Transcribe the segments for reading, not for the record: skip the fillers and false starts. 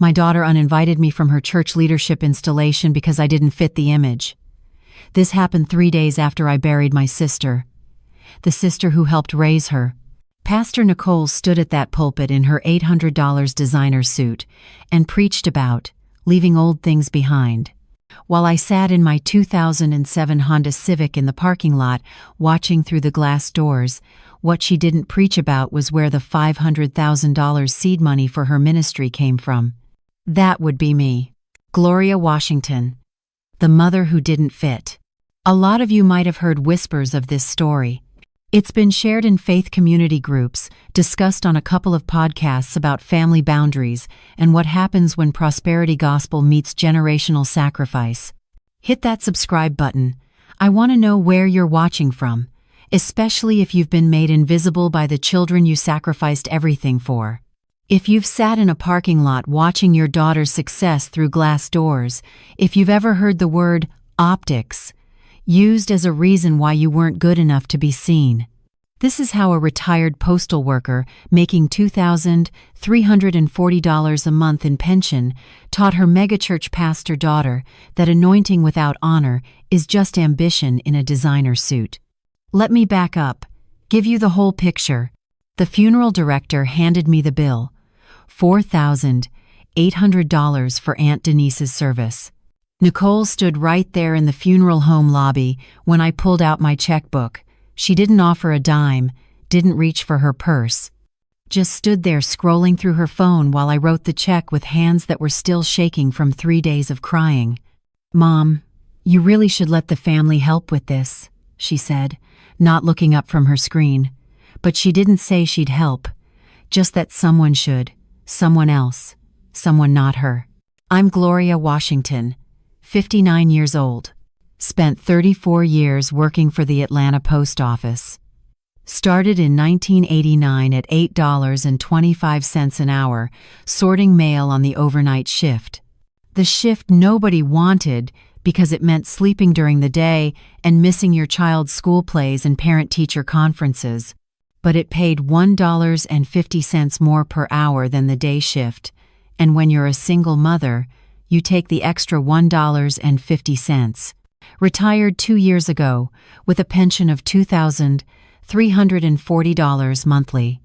My daughter uninvited me from her church leadership installation because I didn't fit the image. This happened 3 days after I buried my sister, the sister who helped raise her. Pastor Nicole stood at that pulpit in her $800 designer suit and preached about leaving old things behind. While I sat in my 2007 Honda Civic in the parking lot watching through the glass doors, what she didn't preach about was where the $500,000 seed money for her ministry came from. That would be me. Gloria Washington, the mother who didn't fit. A lot of you might have heard whispers of this story. It's been shared in faith community groups, discussed on a couple of podcasts about family boundaries and what happens when prosperity gospel meets generational sacrifice. Hit that subscribe button. I want to know where you're watching from, especially if you've been made invisible by the children you sacrificed everything for. If you've sat in a parking lot watching your daughter's success through glass doors, if you've ever heard the word optics used as a reason why you weren't good enough to be seen. This is how a retired postal worker making $2,340 a month in pension taught her megachurch pastor daughter that anointing without honor is just ambition in a designer suit. Let me back up, give you the whole picture. The funeral director handed me the bill, $4,800 for Aunt Denise's service. Nicole stood right there in the funeral home lobby when I pulled out my checkbook. She didn't offer a dime, didn't reach for her purse. Just stood there scrolling through her phone while I wrote the check with hands that were still shaking from 3 days of crying. "Mom, you really should let the family help with this," she said, not looking up from her screen. But she didn't say she'd help, just that someone should, someone else, someone not her. I'm Gloria Washington, 59 years old. Spent 34 years working for the Atlanta Post Office. Started in 1989 at $8.25 an hour, sorting mail on the overnight shift. The shift nobody wanted because it meant sleeping during the day and missing your child's school plays and parent-teacher conferences. But it paid $1.50 more per hour than the day shift, and when you're a single mother, you take the extra $1.50. Retired 2 years ago with a pension of $2,340 monthly.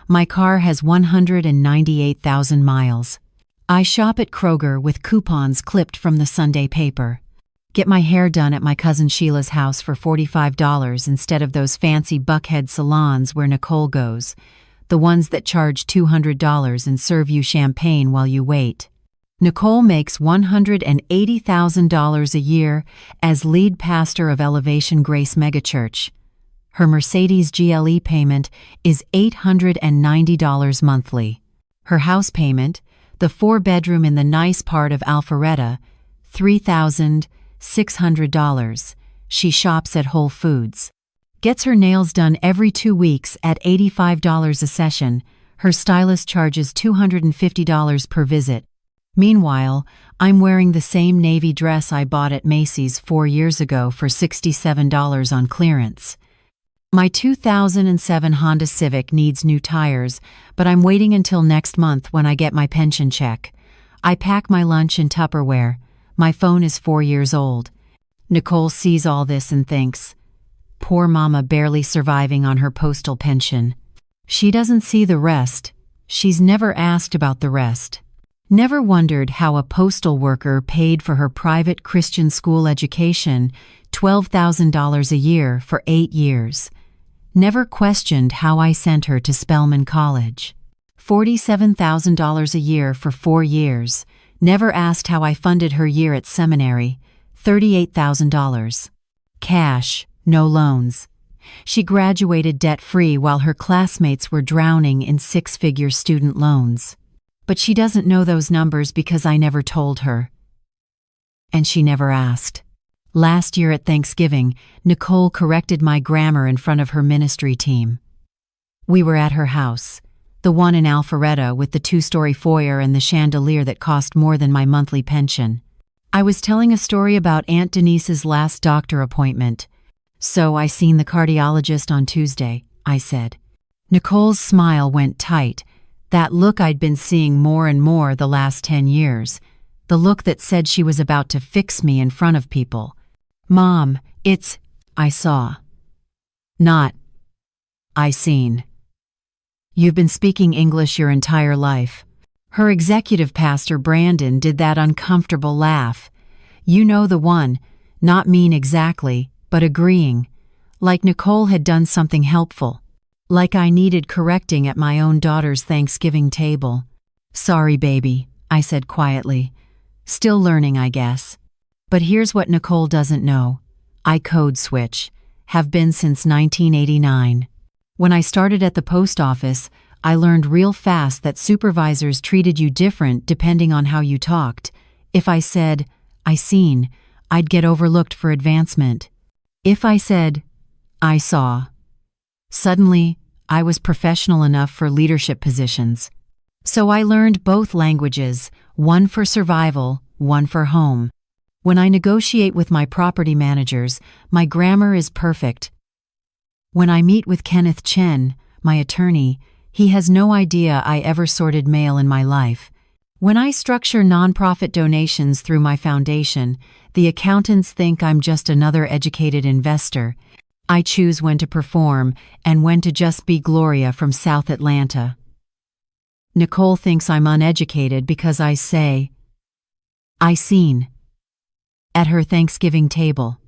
My car has 198,000 miles. I shop at Kroger with coupons clipped from the Sunday paper. Get my hair done at my cousin Sheila's house for $45 instead of those fancy Buckhead salons where Nicole goes, the ones that charge $200 and serve you champagne while you wait. Nicole makes $180,000 a year as lead pastor of Elevation Grace Megachurch. Her Mercedes GLE payment is $890 monthly. Her house payment, the 4-bedroom in the nice part of Alpharetta, $3,600. She shops at Whole Foods. Gets her nails done every 2 weeks at $85 a session. Her stylist charges $250 per visit. Meanwhile, I'm wearing the same navy dress I bought at Macy's 4 years ago for $67 on clearance. My 2007 Honda Civic needs new tires, but I'm waiting until next month when I get my pension check. I pack my lunch in Tupperware. My phone is 4 years old. Nicole sees all this and thinks, poor mama barely surviving on her postal pension. She doesn't see the rest. She's never asked about the rest. Never wondered how a postal worker paid for her private Christian school education $12,000 a year for 8 years. Never questioned how I sent her to Spelman College. $47,000 a year for 4 years. Never asked how I funded her year at seminary. $38,000. Cash, no loans. She graduated debt-free while her classmates were drowning in 6-figure student loans. But she doesn't know those numbers because I never told her. And she never asked. Last year at Thanksgiving, Nicole corrected my grammar in front of her ministry team. We were at her house, the one in Alpharetta with the 2-story foyer and the chandelier that cost more than my monthly pension. I was telling a story about Aunt Denise's last doctor appointment. "So I seen the cardiologist on Tuesday," I said. Nicole's smile went tight. That look I'd been seeing more and more the last 10 years. The look that said she was about to fix me in front of people. "Mom, it's," I saw. Not, "I seen." "You've been speaking English your entire life." Her executive pastor Brandon did that uncomfortable laugh. "You know the one, not mean exactly, but agreeing. Like Nicole had done something helpful. Like I needed correcting at my own daughter's Thanksgiving table." "Sorry, baby," I said quietly. "Still learning, I guess. But here's what Nicole doesn't know. I code switch. Have been since 1989. When I started at the post office, I learned real fast that supervisors treated you different depending on how you talked. If I said, "I seen," I'd get overlooked for advancement. If I said, "I saw," suddenly, I was professional enough for leadership positions. So I learned both languages, one for survival, one for home. When I negotiate with my property managers, my grammar is perfect. When I meet with Kenneth Chen, my attorney, he has no idea I ever sorted mail in my life. When I structure nonprofit donations through my foundation, the accountants think I'm just another educated investor. I choose when to perform and when to just be Gloria from South Atlanta. Nicole thinks I'm uneducated because I say, "I seen," at her Thanksgiving table.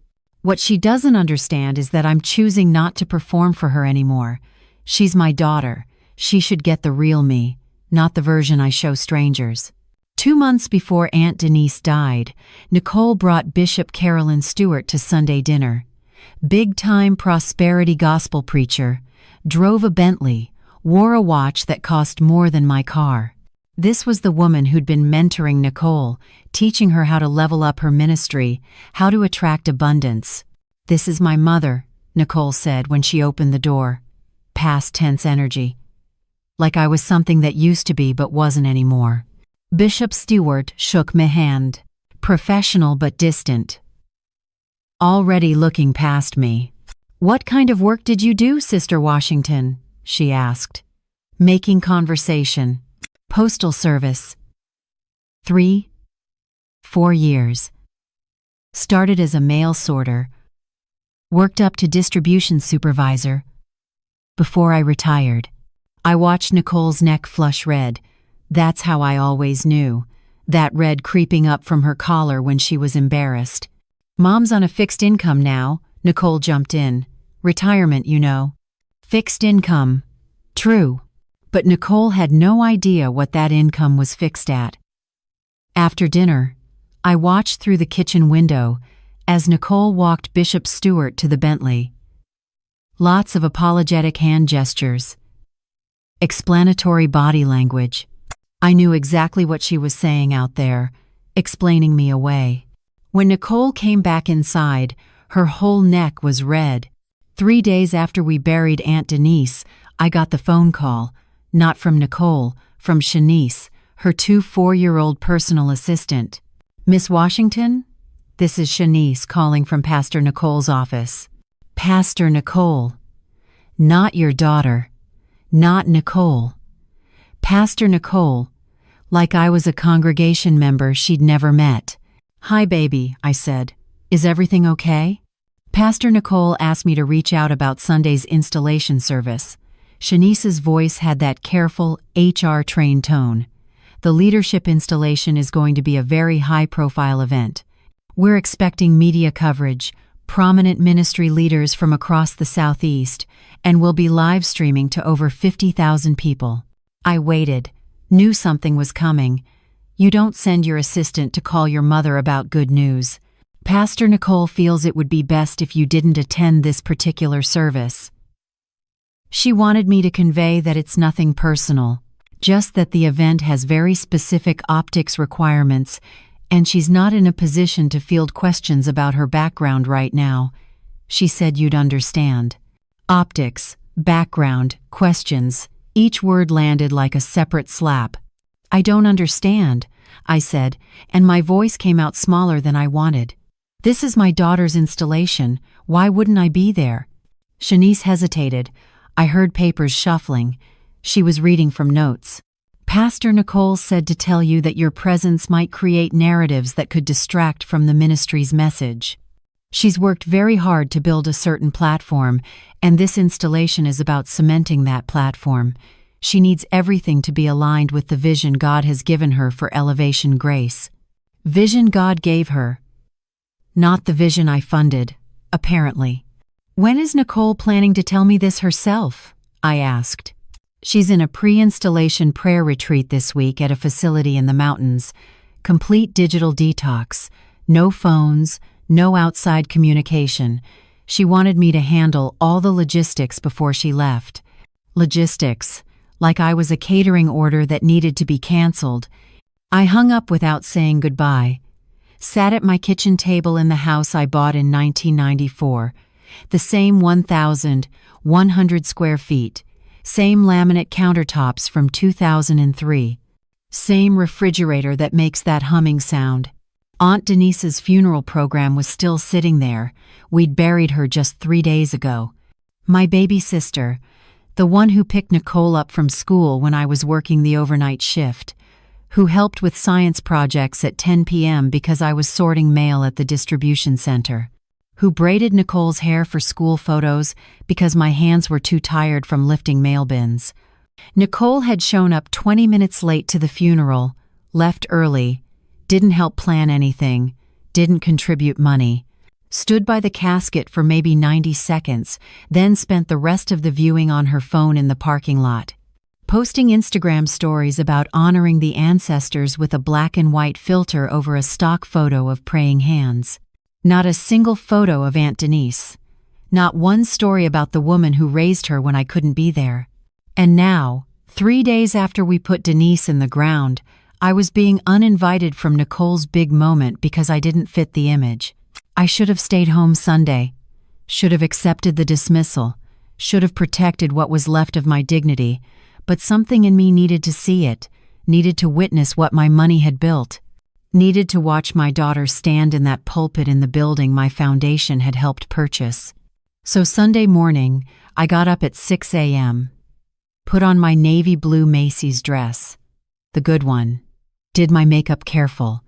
What she doesn't understand is that I'm choosing not to perform for her anymore. She's my daughter. She should get the real me, not the version I show strangers. 2 months before Aunt Denise died, Nicole brought Bishop Carolyn Stewart to Sunday dinner. Big-time prosperity gospel preacher, drove a Bentley, wore a watch that cost more than my car. This was the woman who'd been mentoring Nicole, teaching her how to level up her ministry, how to attract abundance. "This is my mother," Nicole said when she opened the door. Past tense energy. Like I was something that used to be but wasn't anymore. Bishop Stewart shook my hand. Professional but distant. Already looking past me. "What kind of work did you do, Sister Washington?" she asked. Making conversation. "Postal service. 3, 4 years. Started as a mail sorter. Worked up to distribution supervisor. Before I retired." I watched Nicole's neck flush red. That's how I always knew. That red creeping up from her collar when she was embarrassed. "Mom's on a fixed income now," Nicole jumped in. "Retirement, you know." Fixed income. True. But Nicole had no idea what that income was fixed at. After dinner, I watched through the kitchen window as Nicole walked Bishop Stewart to the Bentley. Lots of apologetic hand gestures. Explanatory body language. I knew exactly what she was saying out there, explaining me away. When Nicole came back inside, her whole neck was red. 3 days after we buried Aunt Denise, I got the phone call. Not from Nicole, from Shanice, her 2 4-year-old personal assistant. "Miss Washington? This is Shanice calling from Pastor Nicole's office." Pastor Nicole. Not your daughter. Not Nicole. Pastor Nicole. Like I was a congregation member she'd never met. "Hi, baby," I said. "Is everything okay?" Pastor Nicole asked me to reach out about Sunday's installation service. Shanice's voice had that careful, HR-trained tone. "The leadership installation is going to be a very high-profile event. We're expecting media coverage, prominent ministry leaders from across the Southeast, and we'll be live streaming to over 50,000 people." I waited, knew something was coming. You don't send your assistant to call your mother about good news. Pastor Nicole feels it would be best if you didn't attend this particular service. She wanted me to convey that it's nothing personal, just that the event has very specific optics requirements, and she's not in a position to field questions about her background right now. She said you'd understand. Optics, background, questions, each word landed like a separate slap. "I don't understand," I said, and my voice came out smaller than I wanted. "This is my daughter's installation. Why wouldn't I be there?" Shanice hesitated. I heard papers shuffling. She was reading from notes. Pastor Nicole said to tell you that your presence might create narratives that could distract from the ministry's message. She's worked very hard to build a certain platform, and this installation is about cementing that platform. She needs everything to be aligned with the vision God has given her for Elevation Grace. Vision God gave her. Not the vision I funded, apparently. When is Nicole planning to tell me this herself? I asked. She's in a pre-installation prayer retreat this week at a facility in the mountains. Complete digital detox. No phones, no outside communication. She wanted me to handle all the logistics before she left. Logistics, like I was a catering order that needed to be canceled. I hung up without saying goodbye. Sat at my kitchen table in the house I bought in 1994. The same 1,100 square feet. Same laminate countertops from 2003. Same refrigerator that makes that humming sound. Aunt Denise's funeral program was still sitting there. We'd buried her just 3 days ago. My baby sister, the one who picked Nicole up from school when I was working the overnight shift, who helped with science projects at 10 p.m. because I was sorting mail at the distribution center, who braided Nicole's hair for school photos because my hands were too tired from lifting mail bins. Nicole had shown up 20 minutes late to the funeral, left early, didn't help plan anything, didn't contribute money, stood by the casket for maybe 90 seconds, then spent the rest of the viewing on her phone in the parking lot, posting Instagram stories about honoring the ancestors with a black and white filter over a stock photo of praying hands. Not a single photo of Aunt Denise. Not one story about the woman who raised her when I couldn't be there. And now, 3 days after we put Denise in the ground, I was being uninvited from Nicole's big moment because I didn't fit the image. I should have stayed home Sunday. Should have accepted the dismissal. Should have protected what was left of my dignity. But something in me needed to see it, needed to witness what my money had built. Needed to watch my daughter stand in that pulpit in the building my foundation had helped purchase. So Sunday morning, I got up at 6 a.m., put on my navy blue Macy's dress, the good one, did my makeup careful.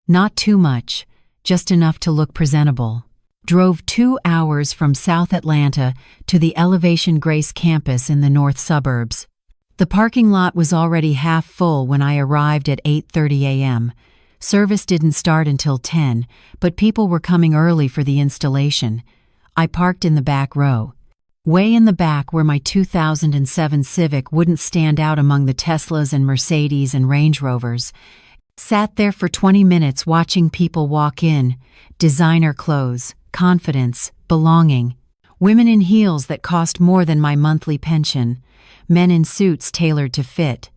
Not too much, just enough to look presentable. Drove 2 hours from South Atlanta to the Elevation Grace campus in the north suburbs. The parking lot was already half full when I arrived at 8:30 a.m., Service didn't start until 10, but people were coming early for the installation. I parked in the back row. Way in the back where my 2007 Civic wouldn't stand out among the Teslas and Mercedes and Range Rovers. Sat there for 20 minutes watching people walk in. Designer clothes, confidence, belonging. Women in heels that cost more than my monthly pension. Men in suits tailored to fit.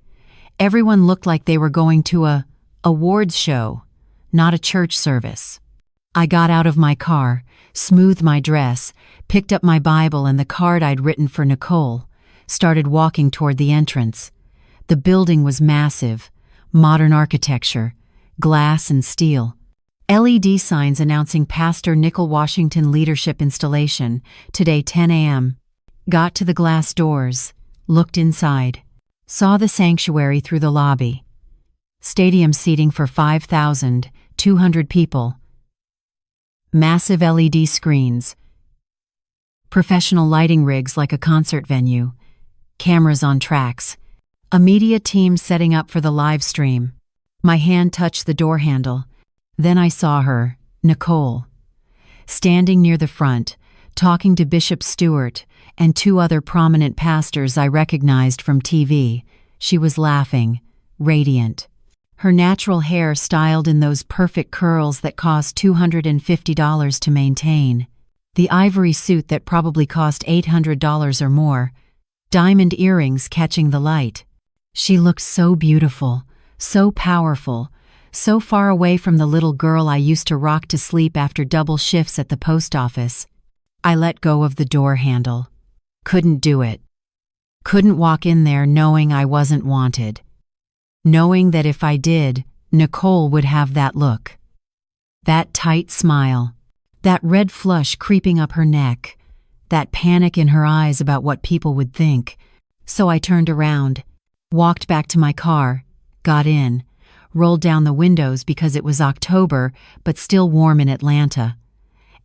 Everyone looked like they were going to a awards show, not a church service. I got out of my car, smoothed my dress, picked up my Bible and the card I'd written for Nicole, started walking toward the entrance. The building was massive, modern architecture, glass and steel. LED signs announcing Pastor Nicole Washington leadership installation, today 10 a.m. Got to the glass doors, looked inside, saw the sanctuary through the lobby. Stadium seating for 5,200 people. Massive LED screens. Professional lighting rigs like a concert venue. Cameras on tracks. A media team setting up for the live stream. My hand touched the door handle. Then I saw her, Nicole, standing near the front, talking to Bishop Stewart and 2 other prominent pastors I recognized from TV. She was laughing, radiant. Her natural hair styled in those perfect curls that cost $250 to maintain. The ivory suit that probably cost $800 or more. Diamond earrings catching the light. She looked so beautiful, so powerful, so far away from the little girl I used to rock to sleep after double shifts at the post office. I let go of the door handle. Couldn't do it. Couldn't walk in there knowing I wasn't wanted. Knowing that if I did, Nicole would have that look. That tight smile. That red flush creeping up her neck. That panic in her eyes about what people would think. So I turned around. Walked back to my car, got in, rolled down the windows because it was October but still warm in Atlanta,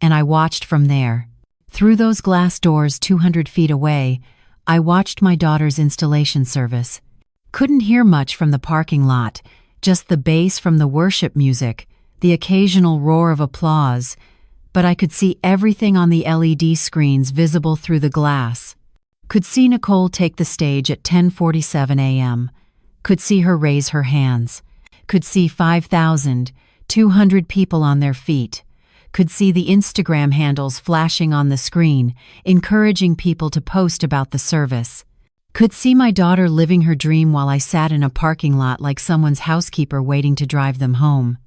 and I watched from there. Through those glass doors 200 feet away, I watched my daughter's installation service. Couldn't hear much from the parking lot, just the bass from the worship music, the occasional roar of applause, but I could see everything on the LED screens visible through the glass. Could see Nicole take the stage at 10:47 a.m. Could see her raise her hands. Could see 5,200 people on their feet. Could see the Instagram handles flashing on the screen, encouraging people to post about the service. Could see my daughter living her dream while I sat in a parking lot like someone's housekeeper waiting to drive them home.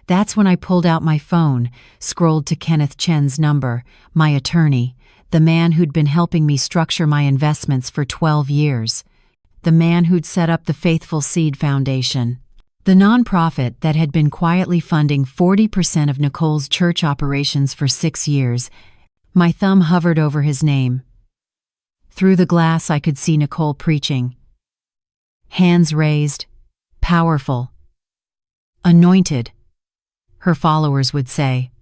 That's when I pulled out my phone, scrolled to Kenneth Chen's number, my attorney, the man who'd been helping me structure my investments for 12 years, the man who'd set up the Faithful Seed Foundation, the nonprofit that had been quietly funding 40% of Nicole's church operations for 6 years. My thumb hovered over his name. Through the glass I could see Nicole preaching. Hands raised, powerful, anointed, her followers would say.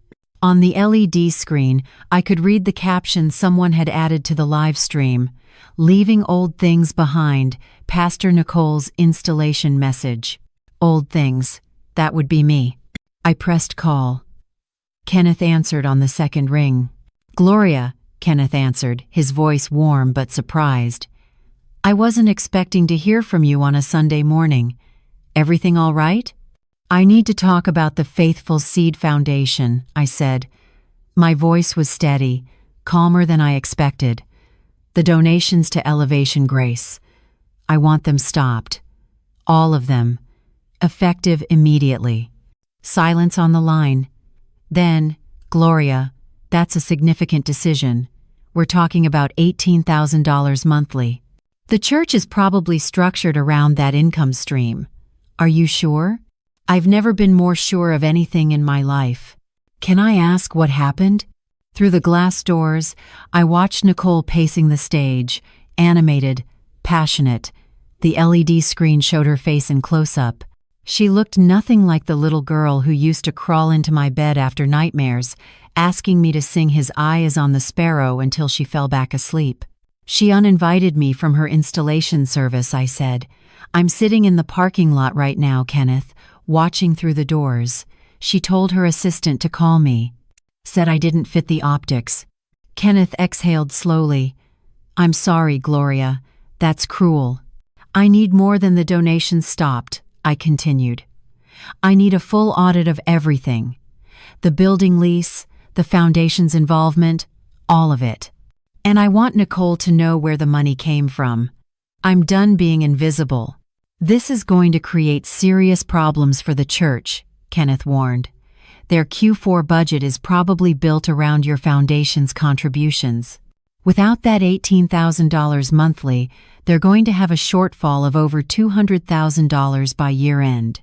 On the LED screen, I could read the caption someone had added to the live stream, "Leaving old things behind, Pastor Nicole's installation message." Old things, that would be me. I pressed call. Kenneth answered on the second ring. "Gloria," Kenneth answered, his voice warm but surprised. "I wasn't expecting to hear from you on a Sunday morning. Everything all right?" "I need to talk about the Faithful Seed Foundation," I said. My voice was steady, calmer than I expected. "The donations to Elevation Grace. I want them stopped. All of them. Effective immediately." Silence on the line. Then, "Gloria, that's a significant decision. We're talking about $18,000 monthly. The church is probably structured around that income stream. Are you sure?" "I've never been more sure of anything in my life." "Can I ask what happened?" Through the glass doors, I watched Nicole pacing the stage, animated, passionate. The LED screen showed her face in close-up. She looked nothing like the little girl who used to crawl into my bed after nightmares, asking me to sing "His Eye is on the Sparrow" until she fell back asleep. "She uninvited me from her installation service," I said. "I'm sitting in the parking lot right now, Kenneth, watching through the doors. She told her assistant to call me. Said I didn't fit the optics." Kenneth exhaled slowly. "I'm sorry, Gloria. That's cruel. I need more than the donations stopped," I continued. "I need a full audit of everything. The building lease, the foundation's involvement, all of it. And I want Nicole to know where the money came from. I'm done being invisible." "This is going to create serious problems for the church," Kenneth warned. "Their Q4 budget is probably built around your foundation's contributions. Without that $18,000 monthly, they're going to have a shortfall of over $200,000 by year-end.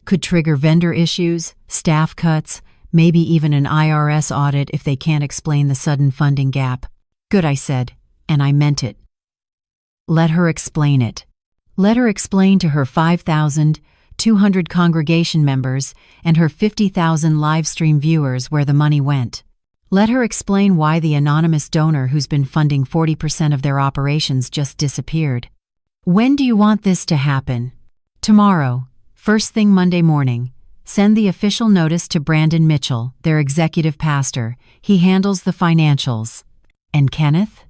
Could trigger vendor issues, staff cuts, maybe even an IRS audit if they can't explain the sudden funding gap." "Good," I said, and I meant it. "Let her explain it. Let her explain to her 5,200 congregation members and her 50,000 live stream viewers where the money went. Let her explain why the anonymous donor who's been funding 40% of their operations just disappeared. When do you want this to happen?" "Tomorrow, first thing Monday morning. Send the official notice to Brandon Mitchell, their executive pastor. He handles the financials." "And Kenneth?"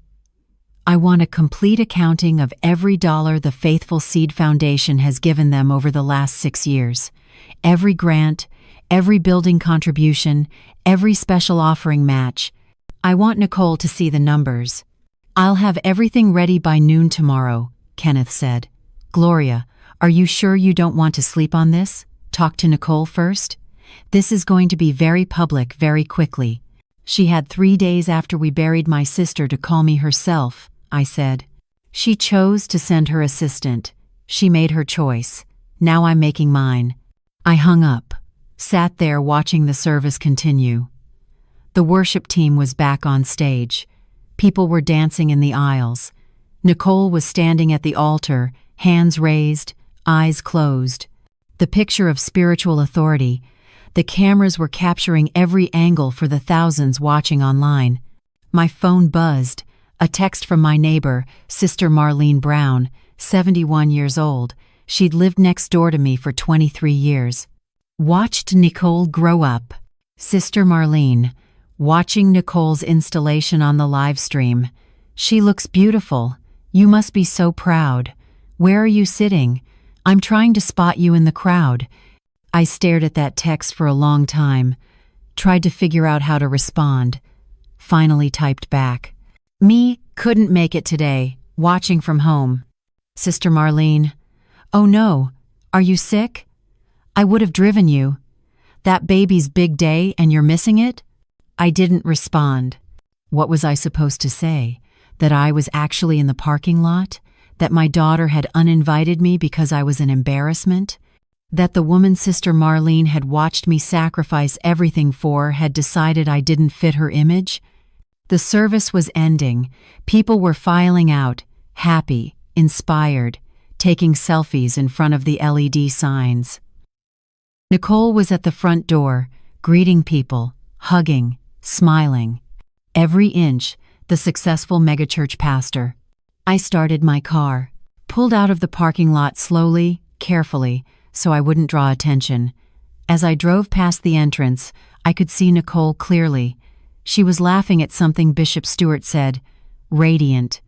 "I want a complete accounting of every dollar the Faithful Seed Foundation has given them over the last 6 years. Every grant, every building contribution, every special offering match. I want Nicole to see the numbers." "I'll have everything ready by noon tomorrow," Kenneth said. "Gloria, are you sure you don't want to sleep on this? Talk to Nicole first? This is going to be very public very quickly. She had 3 days after we buried my sister to call me herself," I said. "She chose to send her assistant. She made her choice. Now I'm making mine." I hung up, sat there watching the service continue. The worship team was back on stage. People were dancing in the aisles. Nicole was standing at the altar, hands raised, eyes closed. The picture of spiritual authority. The cameras were capturing every angle for the thousands watching online. My phone buzzed. A text from my neighbor, Sister Marlene Brown, 71 years old. She'd lived next door to me for 23 years. Watched Nicole grow up. Sister Marlene, watching Nicole's installation on the live stream. She looks beautiful. You must be so proud. Where are you sitting? I'm trying to spot you in the crowd. I stared at that text for a long time, tried to figure out how to respond. Finally typed back. Me, couldn't make it today, watching from home. Sister Marlene, oh no, are you sick? I would have driven you. That baby's big day and you're missing it? I didn't respond. What was I supposed to say? That I was actually in the parking lot? That my daughter had uninvited me because I was an embarrassment? That the woman Sister Marlene had watched me sacrifice everything for had decided I didn't fit her image? The service was ending. People were filing out, happy, inspired, taking selfies in front of the LED signs. Nicole was at the front door, greeting people, hugging, smiling. Every inch, the successful megachurch pastor. I started my car, pulled out of the parking lot slowly, carefully, so I wouldn't draw attention. As I drove past the entrance, I could see Nicole clearly. She was laughing at something Bishop Stewart said, radiant,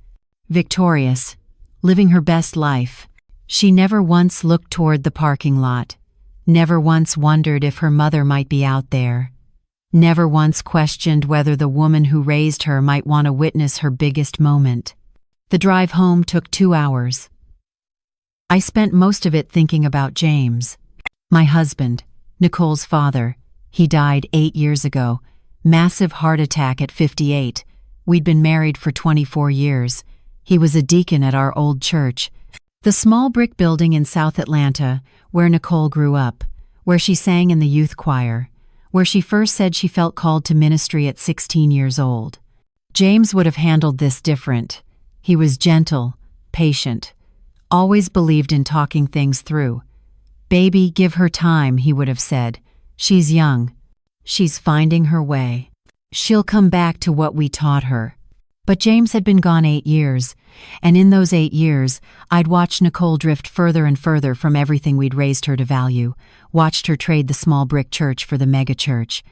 victorious, living her best life. She never once looked toward the parking lot, never once wondered if her mother might be out there, never once questioned whether the woman who raised her might want to witness her biggest moment. The drive home took 2 hours. I spent most of it thinking about James, my husband, Nicole's father. He died 8 years ago. Massive heart attack at 58. We'd been married for 24 years. He was a deacon at our old church, the small brick building in South Atlanta, where Nicole grew up, where she sang in the youth choir, where she first said she felt called to ministry at 16 years old. James would have handled this different. He was gentle, patient, always believed in talking things through. Baby, give her time, he would have said. She's young. She's finding her way. She'll come back to what we taught her. But James had been gone 8 years, and in those 8 years, I'd watched Nicole drift further and further from everything we'd raised her to value, watched her trade the small brick church for the mega church,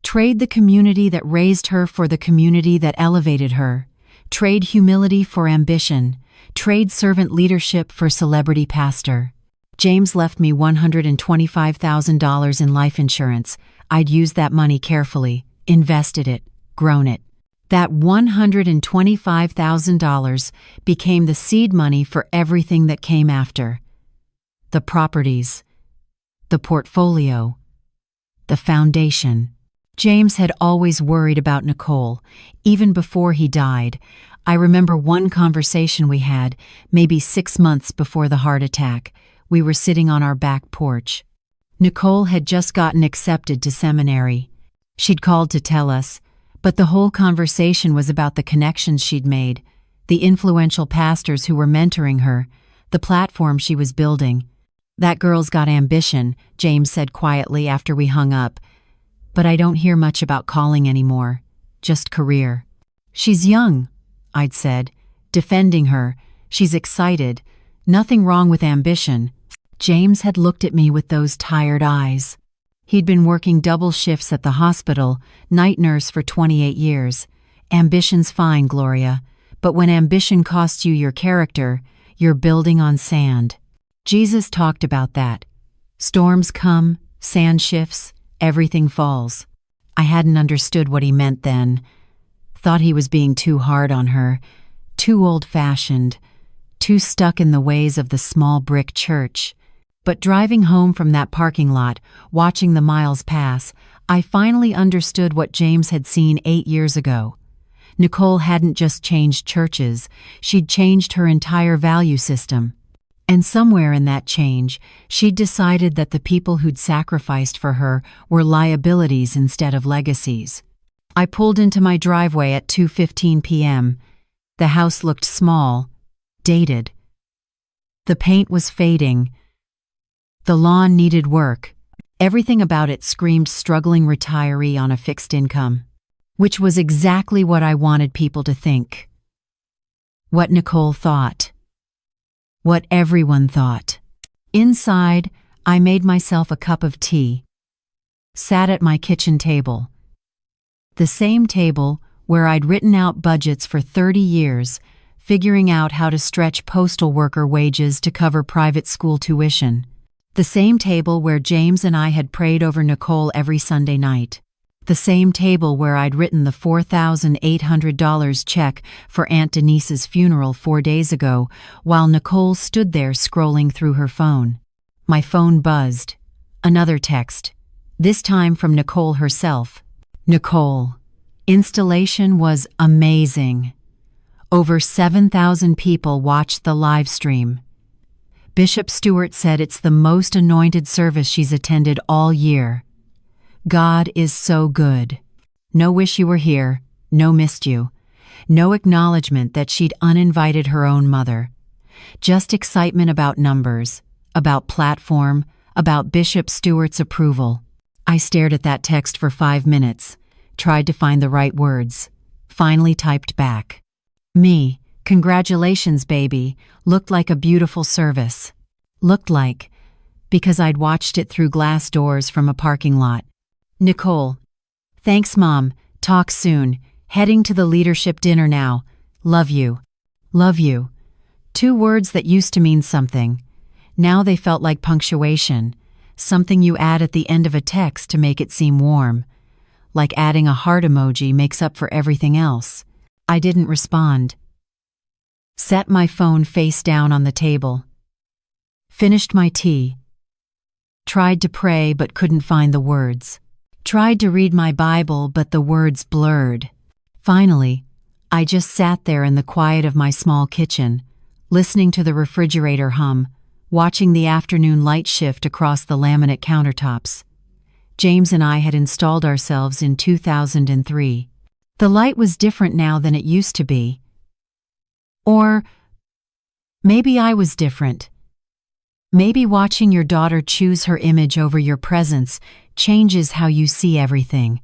trade the community that raised her for the community that elevated her, trade humility for ambition, trade servant leadership for celebrity pastor. James left me $125,000 in life insurance. I'd used that money carefully, invested it, grown it. That $125,000 became the seed money for everything that came after. The properties, the portfolio, the foundation. James had always worried about Nicole, even before he died. I remember one conversation we had, maybe 6 months before the heart attack. We were sitting on our back porch. Nicole had just gotten accepted to seminary. She'd called to tell us, but the whole conversation was about the connections she'd made, the influential pastors who were mentoring her, the platform she was building. That girl's got ambition, James said quietly after we hung up. But I don't hear much about calling anymore, just career. She's young, I'd said, defending her. She's excited. Nothing wrong with ambition. James had looked at me with those tired eyes. He'd been working double shifts at the hospital, night nurse for 28 years. Ambition's fine, Gloria, but when ambition costs you your character, you're building on sand. Jesus talked about that. Storms come, sand shifts, everything falls. I hadn't understood what he meant then. Thought he was being too hard on her, too old-fashioned, too stuck in the ways of the small brick church. But driving home from that parking lot, watching the miles pass, I finally understood what James had seen 8 years ago. Nicole hadn't just changed churches, she'd changed her entire value system. And somewhere in that change, she'd decided that the people who'd sacrificed for her were liabilities instead of legacies. I pulled into my driveway at 2:15 p.m. The house looked small, dated. The paint was fading. The lawn needed work. Everything about it screamed struggling retiree on a fixed income, which was exactly what I wanted people to think. What Nicole thought. What everyone thought. Inside, I made myself a cup of tea. Sat at my kitchen table. The same table where I'd written out budgets for 30 years, figuring out how to stretch postal worker wages to cover private school tuition. The same table where James and I had prayed over Nicole every Sunday night. The same table where I'd written the $4,800 check for Aunt Denise's funeral 4 days ago, while Nicole stood there scrolling through her phone. My phone buzzed. Another text. This time from Nicole herself. Nicole. Installation was amazing. Over 7,000 people watched the live stream. Bishop Stewart said it's the most anointed service she's attended all year. God is so good. No wish you were here, no missed you. No acknowledgement that she'd uninvited her own mother. Just excitement about numbers, about platform, about Bishop Stewart's approval. I stared at that text for 5 minutes, tried to find the right words, finally typed back. Me, congratulations, baby, looked like a beautiful service. Looked like, because I'd watched it through glass doors from a parking lot. Nicole. Thanks, Mom. Talk soon. Heading to the leadership dinner now. Love you. Love you. 2 words that used to mean something. Now they felt like punctuation, something you add at the end of a text to make it seem warm. Like adding a heart emoji makes up for everything else. I didn't respond. Set my phone face down on the table. Finished my tea. Tried to pray but couldn't find the words. Tried to read my Bible but the words blurred. Finally, I just sat there in the quiet of my small kitchen, listening to the refrigerator hum, watching the afternoon light shift across the laminate countertops. James and I had installed ourselves in 2003. The light was different now than it used to be. Or maybe I was different. Maybe watching your daughter choose her image over your presence changes how you see everything.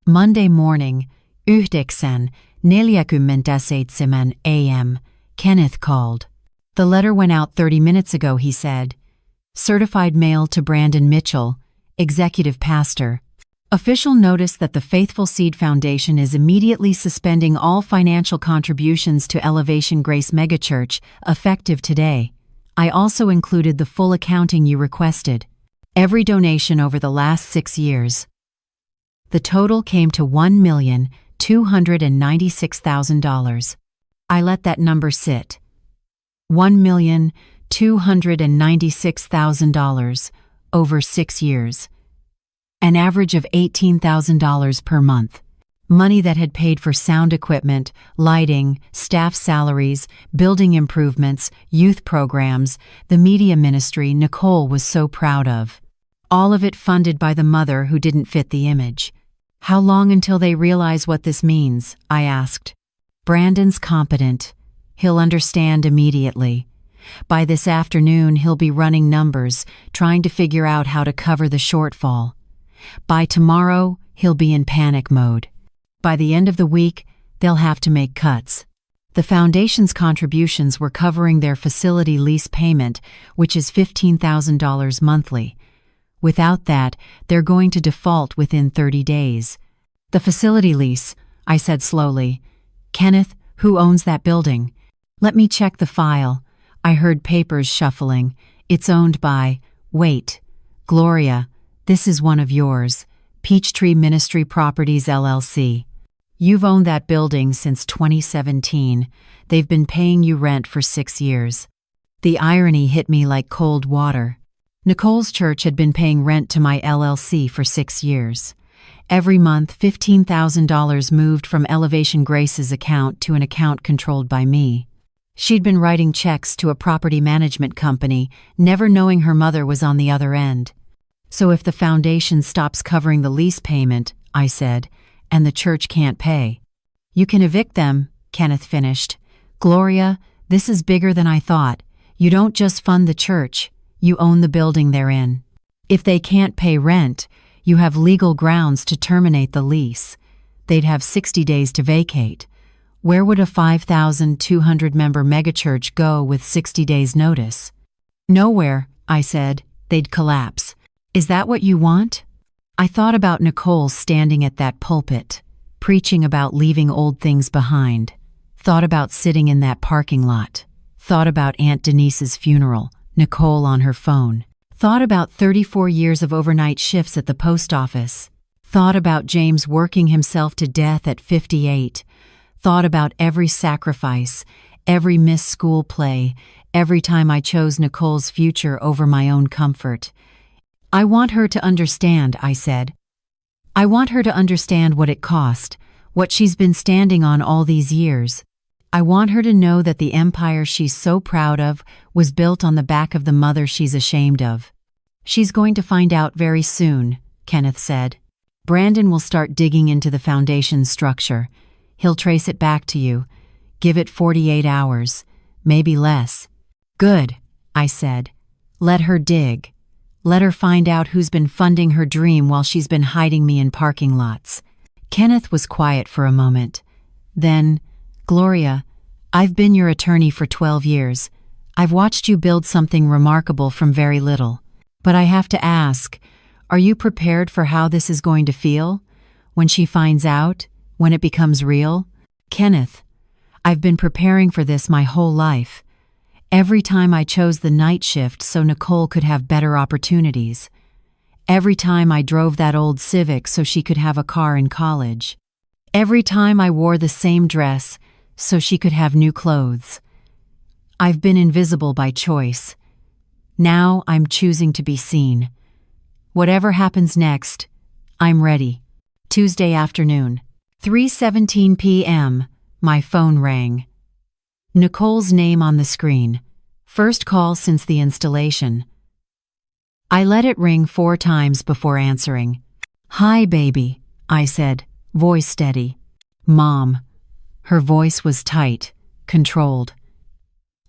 Monday morning, 9:47 a.m., Kenneth called. The letter went out 30 minutes ago, he said. Certified mail to Brandon Mitchell, executive pastor. Official notice that the Faithful Seed Foundation is immediately suspending all financial contributions to Elevation Grace Megachurch, effective today. I also included the full accounting you requested. Every donation over the last 6 years. The total came to $1,296,000. I let that number sit. $1,296,000 over 6 years. An average of $18,000 per month. Money that had paid for sound equipment, lighting, staff salaries, building improvements, youth programs, the media ministry Nicole was so proud of. All of it funded by the mother who didn't fit the image. How long until they realize what this means? I asked. Brandon's competent. He'll understand immediately. By this afternoon, he'll be running numbers, trying to figure out how to cover the shortfall. By tomorrow, he'll be in panic mode. By the end of the week, they'll have to make cuts. The foundation's contributions were covering their facility lease payment, which is $15,000 monthly. Without that, they're going to default within 30 days. The facility lease, I said slowly. Kenneth, who owns that building? Let me check the file. I heard papers shuffling. It's owned by, wait, Gloria, this is one of yours, Peachtree Ministry Properties LLC. You've owned that building since 2017. They've been paying you rent for 6 years. The irony hit me like cold water. Nicole's church had been paying rent to my LLC for 6 years. Every month, $15,000 moved from Elevation Grace's account to an account controlled by me. She'd been writing checks to a property management company, never knowing her mother was on the other end. So if the foundation stops covering the lease payment, I said, and the church can't pay, you can evict them, Kenneth finished. Gloria, this is bigger than I thought. You don't just fund the church, you own the building they're in. If they can't pay rent, you have legal grounds to terminate the lease. They'd have 60 days to vacate. Where would a 5,200-member megachurch go with 60 days' notice? Nowhere, I said. They'd collapse. Is that what you want? I thought about Nicole standing at that pulpit, preaching about leaving old things behind. Thought about sitting in that parking lot. Thought about Aunt Denise's funeral, Nicole on her phone. Thought about 34 years of overnight shifts at the post office. Thought about James working himself to death at 58. Thought about every sacrifice, every missed school play, every time I chose Nicole's future over my own comfort. I want her to understand, I said. I want her to understand what it cost, what she's been standing on all these years. I want her to know that the empire she's so proud of was built on the back of the mother she's ashamed of. She's going to find out very soon, Kenneth said. Brandon will start digging into the foundation structure. He'll trace it back to you. Give it 48 hours, maybe less. Good, I said. Let her dig. Let her find out who's been funding her dream while she's been hiding me in parking lots. Kenneth was quiet for a moment. Then, Gloria, I've been your attorney for 12 years. I've watched you build something remarkable from very little. But I have to ask, are you prepared for how this is going to feel? When she finds out? When it becomes real? Kenneth, I've been preparing for this my whole life. Every time I chose the night shift so Nicole could have better opportunities. Every time I drove that old Civic so she could have a car in college. Every time I wore the same dress so she could have new clothes. I've been invisible by choice. Now I'm choosing to be seen. Whatever happens next, I'm ready. Tuesday afternoon, 3:17 p.m., my phone rang. Nicole's name on the screen. First call since the installation. I let it ring 4 times before answering. "Hi, baby," I said, voice steady. "Mom." Her voice was tight, controlled.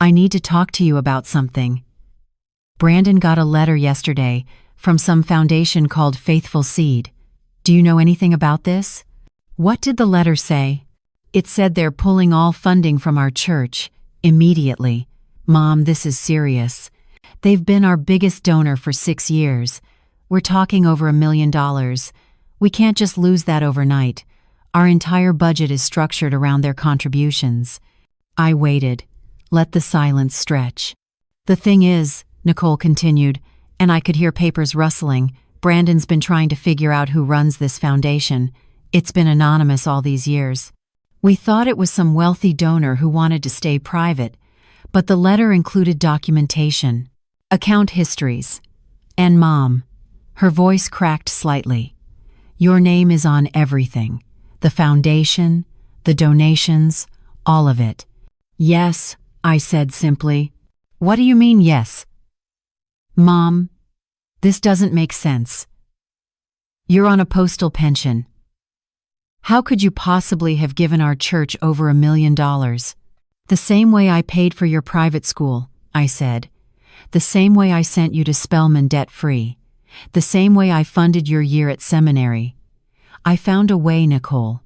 "I need to talk to you about something. Brandon got a letter yesterday from some foundation called Faithful Seed. Do you know anything about this?" "What did the letter say?" "It said they're pulling all funding from our church, immediately. Mom, this is serious. They've been our biggest donor for 6 years. We're talking over $1 million. We can't just lose that overnight. Our entire budget is structured around their contributions." I waited, let the silence stretch. "The thing is," Nicole continued, and I could hear papers rustling, "Brandon's been trying to figure out who runs this foundation. It's been anonymous all these years. We thought it was some wealthy donor who wanted to stay private, but the letter included documentation, account histories. And Mom," her voice cracked slightly, "your name is on everything. The foundation, the donations, all of it." "Yes," I said simply. "What do you mean, yes?" "Mom, this doesn't make sense. You're on a postal pension. How could you possibly have given our church over $1 million? The same way I paid for your private school," I said. "The same way I sent you to Spelman debt-free. The same way I funded your year at seminary. I found a way, Nicole.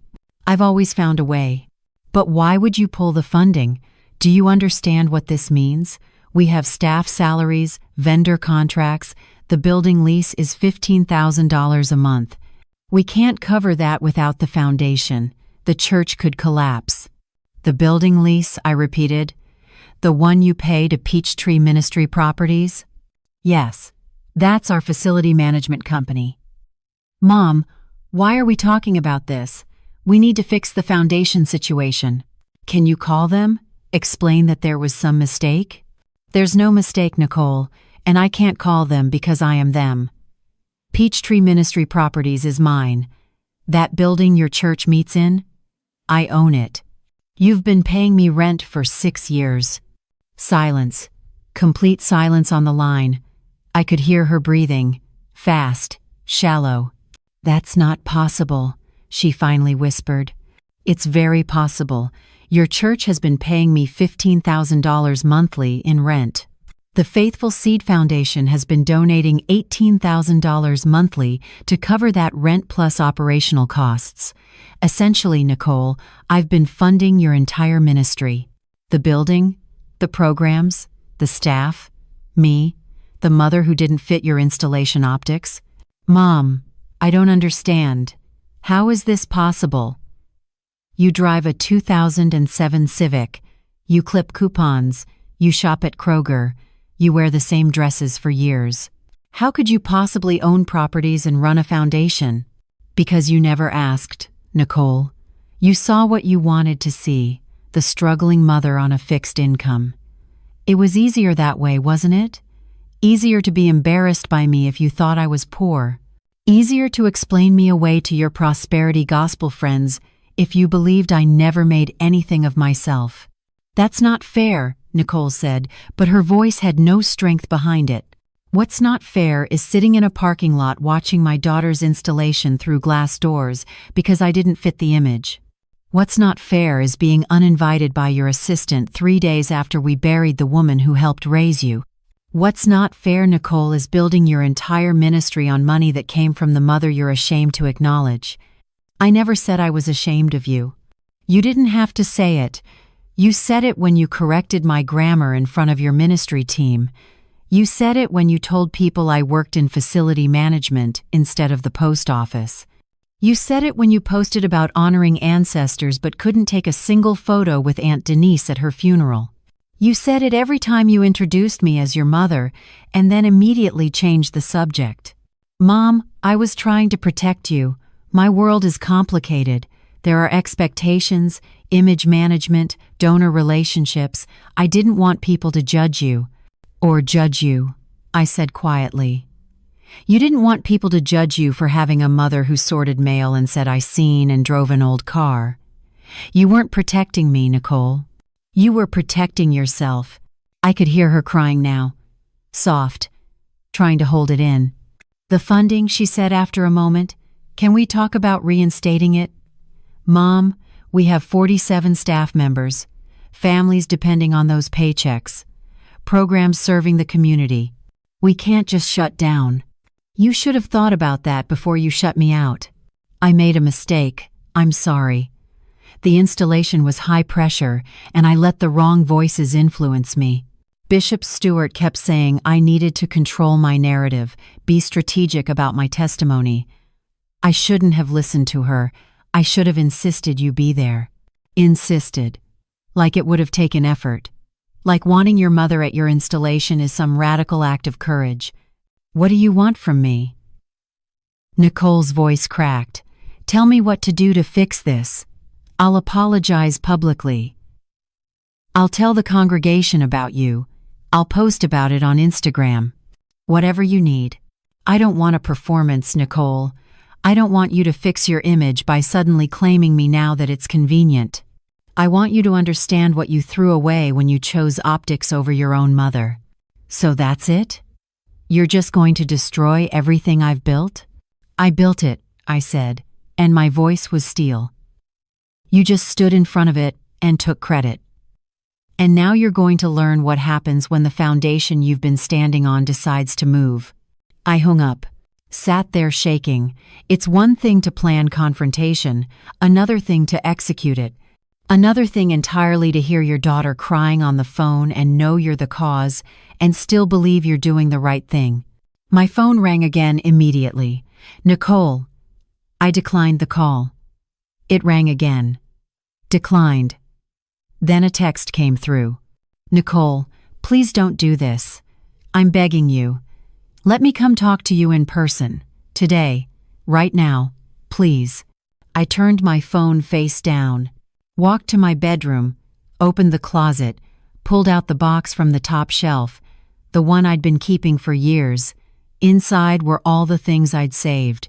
I've always found a way. But why would you pull the funding? Do you understand what this means? We have staff salaries, vendor contracts. The building lease is $15,000 a month. We can't cover that without the foundation. The church could collapse." "The building lease," I repeated. "The one you pay to Peachtree Ministry Properties?" "Yes. That's our facility management company." "Mom, why are we talking about this? We need to fix the foundation situation. Can you call them? Explain that there was some mistake?" "There's no mistake, Nicole, and I can't call them because I am them. Peachtree Ministry Properties is mine. That building your church meets in? I own it. You've been paying me rent for 6 years." Silence. Complete silence on the line. I could hear her breathing. Fast. Shallow. "That's not possible," she finally whispered. "It's very possible. Your church has been paying me $15,000 monthly in rent, The Faithful Seed Foundation has been donating $18,000 monthly to cover that rent plus operational costs. Essentially, Nicole, I've been funding your entire ministry. The building, the programs, the staff, me, the mother who didn't fit your installation optics. Mom, I don't understand. How is this possible? You drive a 2007 Civic. You clip coupons. You shop at Kroger. You wear the same dresses for years. How could you possibly own properties and run a foundation? Because you never asked, Nicole. You saw what you wanted to see, the struggling mother on a fixed income. It was easier that way, wasn't it? Easier to be embarrassed by me if you thought I was poor. Easier to explain me away to your prosperity gospel friends if you believed I never made anything of myself. That's not fair, Nicole said, but her voice had no strength behind it. What's not fair is sitting in a parking lot watching my daughter's installation through glass doors because I didn't fit the image. What's not fair is being uninvited by your assistant 3 days after we buried the woman who helped raise you. What's not fair, Nicole, is building your entire ministry on money that came from the mother you're ashamed to acknowledge. I never said I was ashamed of you. You didn't have to say it. You said it when you corrected my grammar in front of your ministry team. You said it when you told people I worked in facility management instead of the post office. You said it when you posted about honoring ancestors but couldn't take a single photo with Aunt Denise at her funeral. You said it every time you introduced me as your mother and then immediately changed the subject. Mom, I was trying to protect you. My world is complicated. There are expectations, image management, donor relationships. I didn't want people to judge you. Or judge you, I said quietly. You didn't want people to judge you for having a mother who sorted mail and said I seen and drove an old car. You weren't protecting me, Nicole. You were protecting yourself. I could hear her crying now. Soft, trying to hold it in. The funding, she said after a moment. Can we talk about reinstating it? Mom, we have 47 staff members, families depending on those paychecks, programs serving the community. We can't just shut down. You should have thought about that before you shut me out. I made a mistake. I'm sorry. The installation was high pressure, and I let the wrong voices influence me. Bishop Stewart kept saying I needed to control my narrative, be strategic about my testimony. I shouldn't have listened to her. I should have insisted you be there. Insisted. Like it would have taken effort. Like wanting your mother at your installation is some radical act of courage. What do you want from me? Nicole's voice cracked. Tell me what to do to fix this. I'll apologize publicly. I'll tell the congregation about you. I'll post about it on Instagram. Whatever you need. I don't want a performance, Nicole. I don't want you to fix your image by suddenly claiming me now that it's convenient. I want you to understand what you threw away when you chose optics over your own mother. So that's it? You're just going to destroy everything I've built? I built it, I said, and my voice was steel. You just stood in front of it and took credit. And now you're going to learn what happens when the foundation you've been standing on decides to move. I hung up. Sat there shaking. It's one thing to plan confrontation, another thing to execute it. Another thing entirely to hear your daughter crying on the phone and know you're the cause, and still believe you're doing the right thing. My phone rang again immediately. Nicole. I declined the call. It rang again. Declined. Then a text came through. Nicole, please don't do this. I'm begging you. Let me come talk to you in person. Today. Right now. Please. I turned my phone face down. Walked to my bedroom. Opened the closet. Pulled out the box from the top shelf. The one I'd been keeping for years. Inside were all the things I'd saved.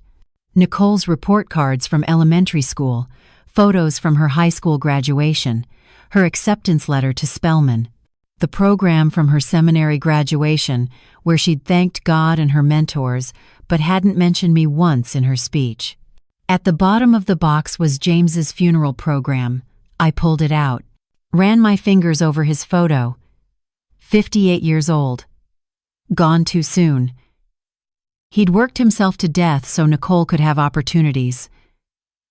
Nicole's report cards from elementary school. Photos from her high school graduation. Her acceptance letter to Spelman. The program from her seminary graduation, where she'd thanked God and her mentors, but hadn't mentioned me once in her speech. At the bottom of the box was James's funeral program. I pulled it out. Ran my fingers over his photo. 58 years old. Gone too soon. He'd worked himself to death so Nicole could have opportunities.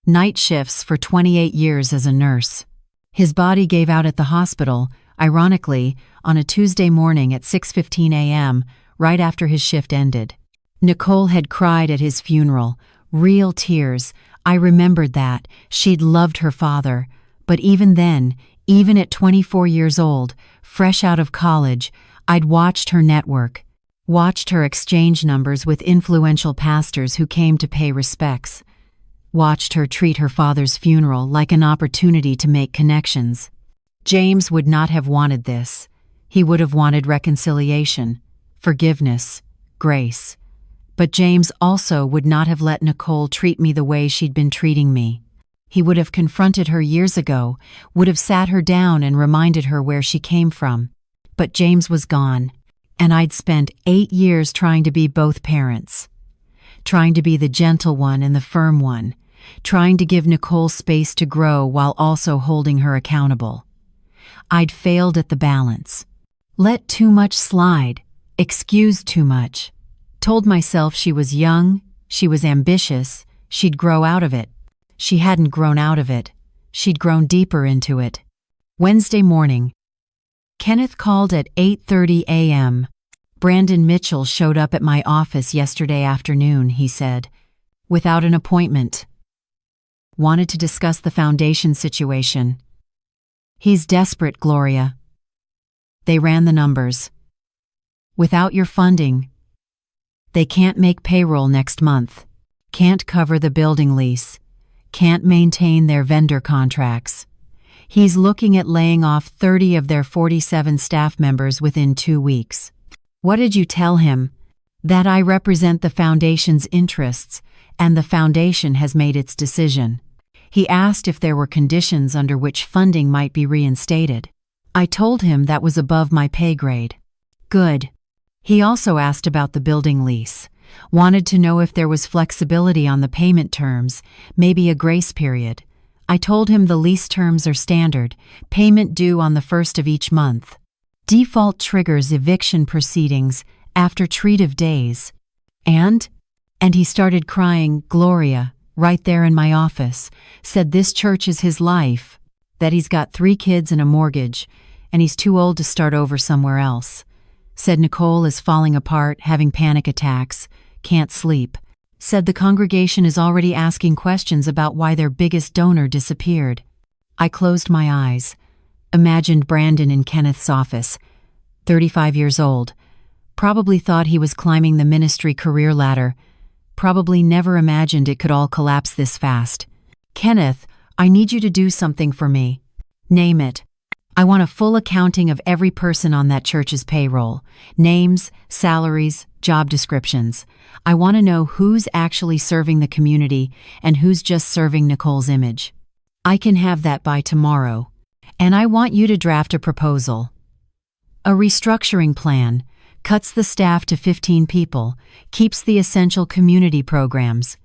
Night shifts for 28 years as a nurse. His body gave out at the hospital, ironically, on a Tuesday morning at 6:15 a.m., right after his shift ended. Nicole had cried at his funeral, real tears. I remembered that. She'd loved her father. But even then, even at 24 years old, fresh out of college, I'd watched her network, watched her exchange numbers with influential pastors who came to pay respects, watched her treat her father's funeral like an opportunity to make connections. James would not have wanted this. He would have wanted reconciliation, forgiveness, grace. But James also would not have let Nicole treat me the way she'd been treating me. He would have confronted her years ago, would have sat her down and reminded her where she came from. But James was gone, and I'd spent 8 years trying to be both parents. Trying to be the gentle one and the firm one. Trying to give Nicole space to grow while also holding her accountable. I'd failed at the balance. Let too much slide, excused too much. Told myself she was young, she was ambitious, she'd grow out of it. She hadn't grown out of it. She'd grown deeper into it. Wednesday morning. Kenneth called at 8:30 a.m. Brandon Mitchell showed up at my office yesterday afternoon, he said, without an appointment. Wanted to discuss the foundation situation. He's desperate, Gloria. They ran the numbers. Without your funding, they can't make payroll next month, can't cover the building lease, can't maintain their vendor contracts. He's looking at laying off 30 of their 47 staff members within 2 weeks. What did you tell him? That I represent the foundation's interests, and the foundation has made its decision. He asked if there were conditions under which funding might be reinstated. I told him that was above my pay grade. Good. He also asked about the building lease. Wanted to know if there was flexibility on the payment terms, maybe a grace period. I told him the lease terms are standard, payment due on the 1st of each month. Default triggers eviction proceedings after treat of days. And he started crying, Gloria, right there in my office, said this church is his life, that he's got 3 kids and a mortgage, and he's too old to start over somewhere else. Said Nicole is falling apart, having panic attacks, can't sleep. Said the congregation is already asking questions about why their biggest donor disappeared. I closed my eyes, imagined Brandon in Kenneth's office, 35 years old, probably thought he was climbing the ministry career ladder, probably never imagined it could all collapse this fast. Kenneth, I need you to do something for me. Name it. I want a full accounting of every person on that church's payroll. Names, salaries, job descriptions. I want to know who's actually serving the community and who's just serving Nicole's image. I can have that by tomorrow. And I want you to draft a proposal. A restructuring plan. Cuts the staff to 15 people. Keeps the essential community programs.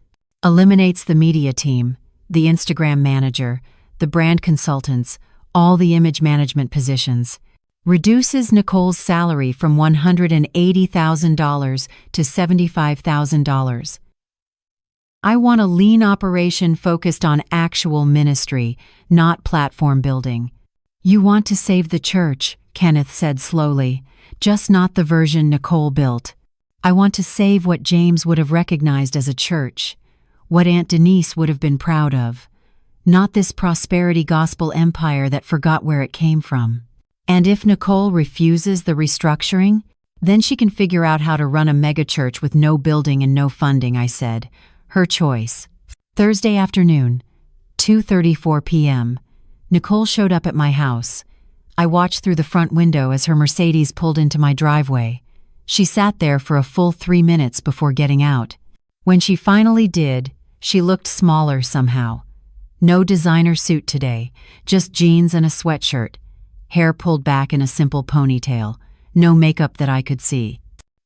Eliminates the media team, the Instagram manager, the brand consultants, all the image management positions. Reduces Nicole's salary from $180,000 to $75,000. I want a lean operation focused on actual ministry, not platform building. You want to save the church, Kenneth said slowly, just not the version Nicole built. I want to save what James would have recognized as a church, what Aunt Denise would have been proud of. Not this prosperity gospel empire that forgot where it came from. And if Nicole refuses the restructuring, then she can figure out how to run a megachurch with no building and no funding, I said. Her choice. Thursday afternoon, 2:34 p.m. Nicole showed up at my house. I watched through the front window as her Mercedes pulled into my driveway. She sat there for a full 3 minutes before getting out. When she finally did, she looked smaller somehow. No designer suit today, just jeans and a sweatshirt, hair pulled back in a simple ponytail, no makeup that I could see.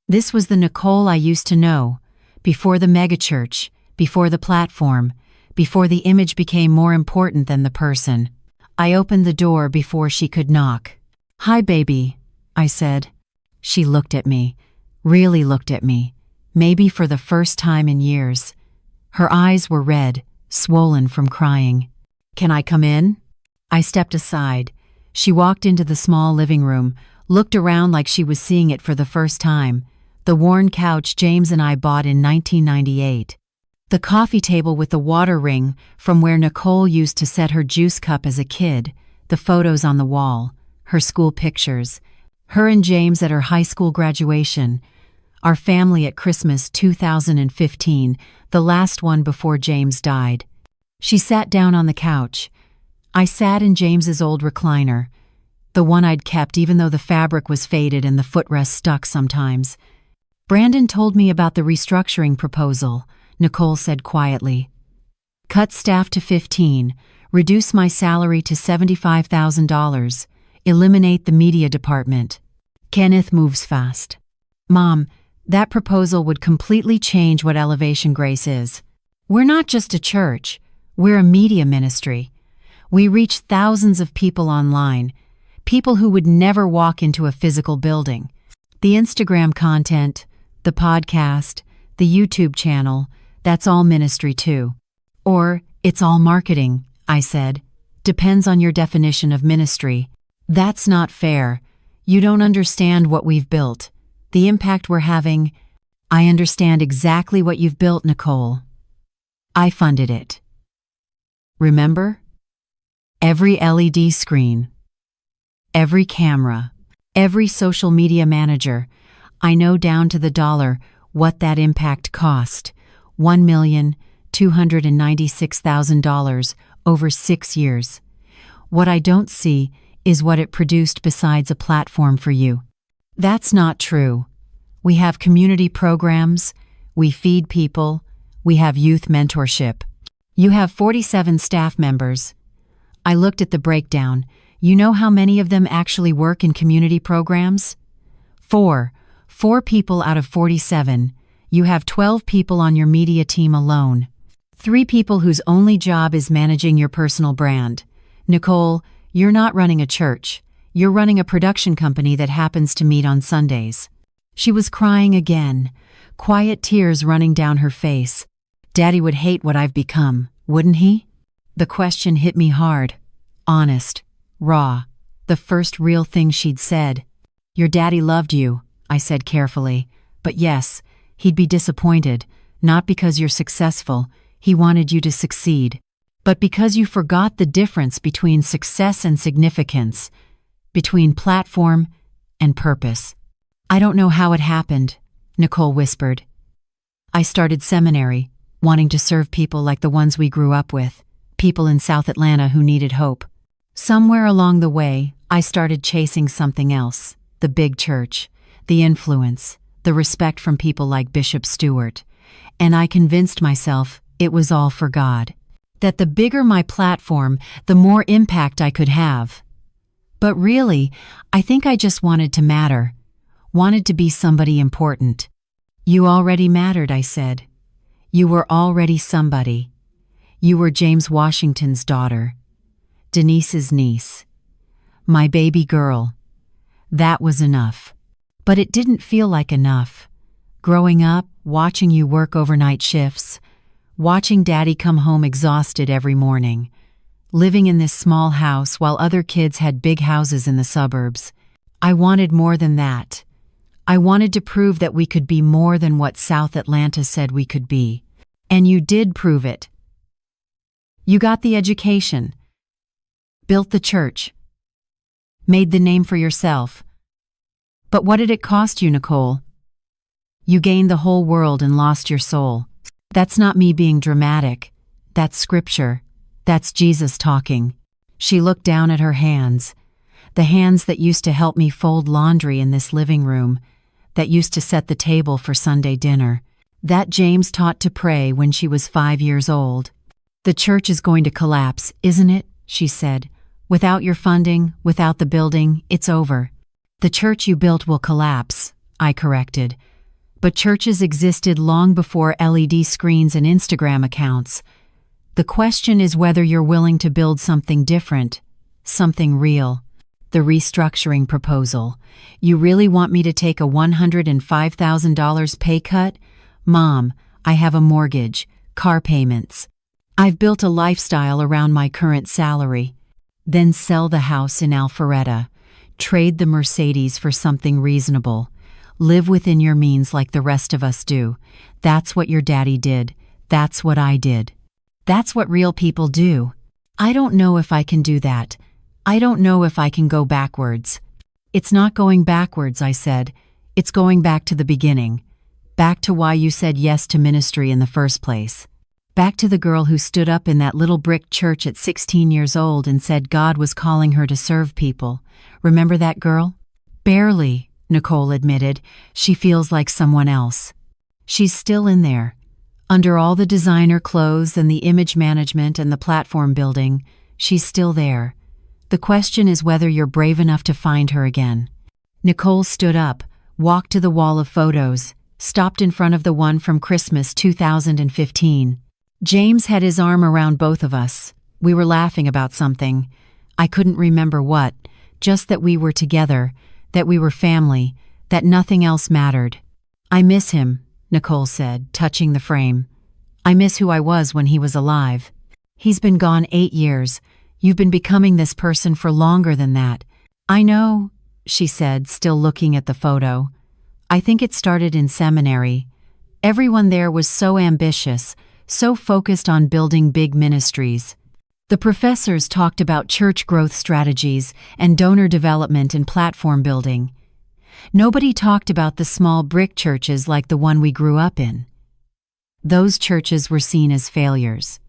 This was the Nicole I used to know, before the megachurch, before the platform, before the image became more important than the person. I opened the door before she could knock. "Hi, baby," I said. She looked at me, really looked at me, maybe for the first time in years. Her eyes were red, swollen from crying. "Can I come in?" I stepped aside. She walked into the small living room, looked around like she was seeing it for the first time. The worn couch James and I bought in 1998. The coffee table with the water ring from where Nicole used to set her juice cup as a kid, the photos on the wall, her school pictures, her and James at her high school graduation, our family at Christmas 2015, the last one before James died. She sat down on the couch. I sat in James's old recliner, the one I'd kept even though the fabric was faded and the footrest stuck sometimes. "Brandon told me about the restructuring proposal," Nicole said quietly. "Cut staff to 15, reduce my salary to $75,000, eliminate the media department. Kenneth moves fast." "Mom, that proposal would completely change what Elevation Grace is. We're not just a church, we're a media ministry. We reach thousands of people online, people who would never walk into a physical building. The Instagram content, the podcast, the YouTube channel, that's all ministry too. Or it's all marketing," I said. "Depends on your definition of ministry." "That's not fair. You don't understand what we've built, the impact we're having." "I understand exactly what you've built, Nicole. I funded it. Remember? Every LED screen, every camera, every social media manager. I know down to the dollar what that impact cost. $1,296,000 over 6 years. What I don't see is what it produced besides a platform for you." "That's not true. We have community programs, we feed people, we have youth mentorship. You have 47 staff members." I looked at the breakdown. "You know how many of them actually work in community programs? 4 people out of 47. You have 12 people on your media team alone. 3 people whose only job is managing your personal brand. Nicole, you're not running a church. You're running a production company that happens to meet on Sundays." She was crying again, quiet tears running down her face. "Daddy would hate what I've become, wouldn't he?" The question hit me hard, honest, raw, the first real thing she'd said. "Your daddy loved you," I said carefully, "but yes, he'd be disappointed, not because you're successful, he wanted you to succeed, but because you forgot the difference between success and significance, between platform and purpose." "I don't know how it happened," Nicole whispered. "I started seminary, wanting to serve people like the ones we grew up with, people in South Atlanta who needed hope. Somewhere along the way, I started chasing something else, the big church, the influence, the respect from people like Bishop Stewart, and I convinced myself it was all for God, that the bigger my platform, the more impact I could have. But really, I think I just wanted to matter, wanted to be somebody important." "You already mattered," I said. "You were already somebody. You were James Washington's daughter, Denise's niece, my baby girl. That was enough." But it didn't feel like enough. Growing up, watching you work overnight shifts, watching Daddy come home exhausted every morning, living in this small house while other kids had big houses in the suburbs. I wanted more than that. I wanted to prove that we could be more than what South Atlanta said we could be. And you did prove it. You got the education, built the church, made the name for yourself. But what did it cost you, Nicole? You gained the whole world and lost your soul. That's not me being dramatic. That's scripture. That's Jesus talking. She looked down at her hands, the hands that used to help me fold laundry in this living room, that used to set the table for Sunday dinner, that James taught to pray when she was 5 years old. "The church is going to collapse, isn't it?" she said. "Without your funding, without the building, it's over." "The church you built will collapse," I corrected. "But churches existed long before LED screens and Instagram accounts. The question is whether you're willing to build something different, something real." The restructuring proposal. You really want me to take a $105,000 pay cut? Mom, I have a mortgage, car payments. I've built a lifestyle around my current salary. Then sell the house in Alpharetta. Trade the Mercedes for something reasonable. Live within your means like the rest of us do. That's what your daddy did. That's what I did. That's what real people do. I don't know if I can do that. I don't know if I can go backwards. It's not going backwards, I said. It's going back to the beginning. Back to why you said yes to ministry in the first place. Back to the girl who stood up in that little brick church at 16 years old and said God was calling her to serve people. Remember that girl? Barely, Nicole admitted. She feels like someone else. She's still in there. Under all the designer clothes and the image management and the platform building, she's still there. The question is whether you're brave enough to find her again. Nicole stood up, walked to the wall of photos, stopped in front of the one from Christmas 2015. James had his arm around both of us. We were laughing about something. I couldn't remember what, just that we were together, that we were family, that nothing else mattered. I miss him, Nicole said, touching the frame. I miss who I was when he was alive. He's been gone 8 years. You've been becoming this person for longer than that. I know, she said, still looking at the photo. I think it started in seminary. Everyone there was so ambitious, so focused on building big ministries. The professors talked about church growth strategies and donor development and platform building. Nobody talked about the small brick churches like the one we grew up in. Those churches were seen as failures.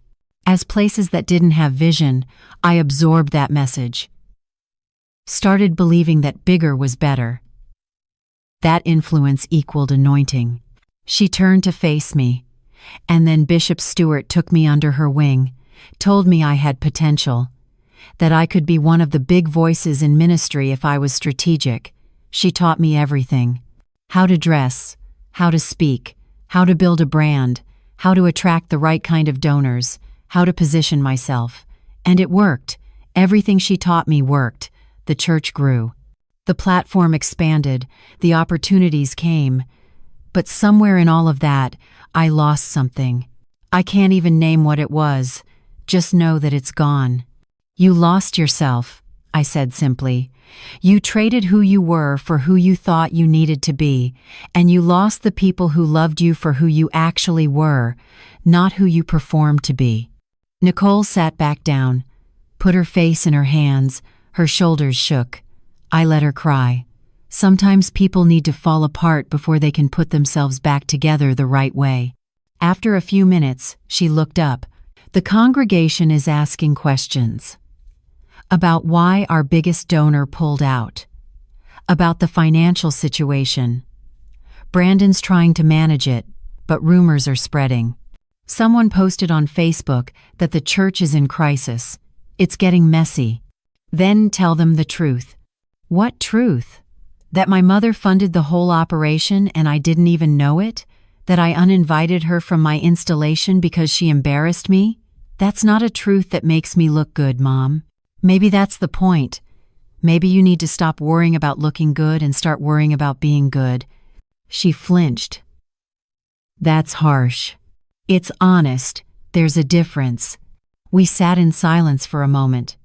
As places that didn't have vision, I absorbed that message. Started believing that bigger was better. That influence equaled anointing. She turned to face me, and then Bishop Stewart took me under her wing, told me I had potential, that I could be one of the big voices in ministry if I was strategic. She taught me everything. How to dress, how to speak, how to build a brand, how to attract the right kind of donors, how to position myself. And it worked. Everything she taught me worked. The church grew. The platform expanded. The opportunities came. But somewhere in all of that, I lost something. I can't even name what it was. Just know that it's gone. You lost yourself, I said simply. You traded who you were for who you thought you needed to be, and you lost the people who loved you for who you actually were, not who you performed to be. Nicole sat back down, put her face in her hands, her shoulders shook. I let her cry. Sometimes people need to fall apart before they can put themselves back together the right way. After a few minutes, she looked up. The congregation is asking questions. About why our biggest donor pulled out. About the financial situation. Brandon's trying to manage it, but rumors are spreading. Someone posted on Facebook that the church is in crisis. It's getting messy. Then tell them the truth. What truth? That my mother funded the whole operation and I didn't even know it? That I uninvited her from my installation because she embarrassed me? That's not a truth that makes me look good, Mom. Maybe that's the point. Maybe you need to stop worrying about looking good and start worrying about being good. She flinched. That's harsh. It's honest. There's a difference. We sat in silence for a moment.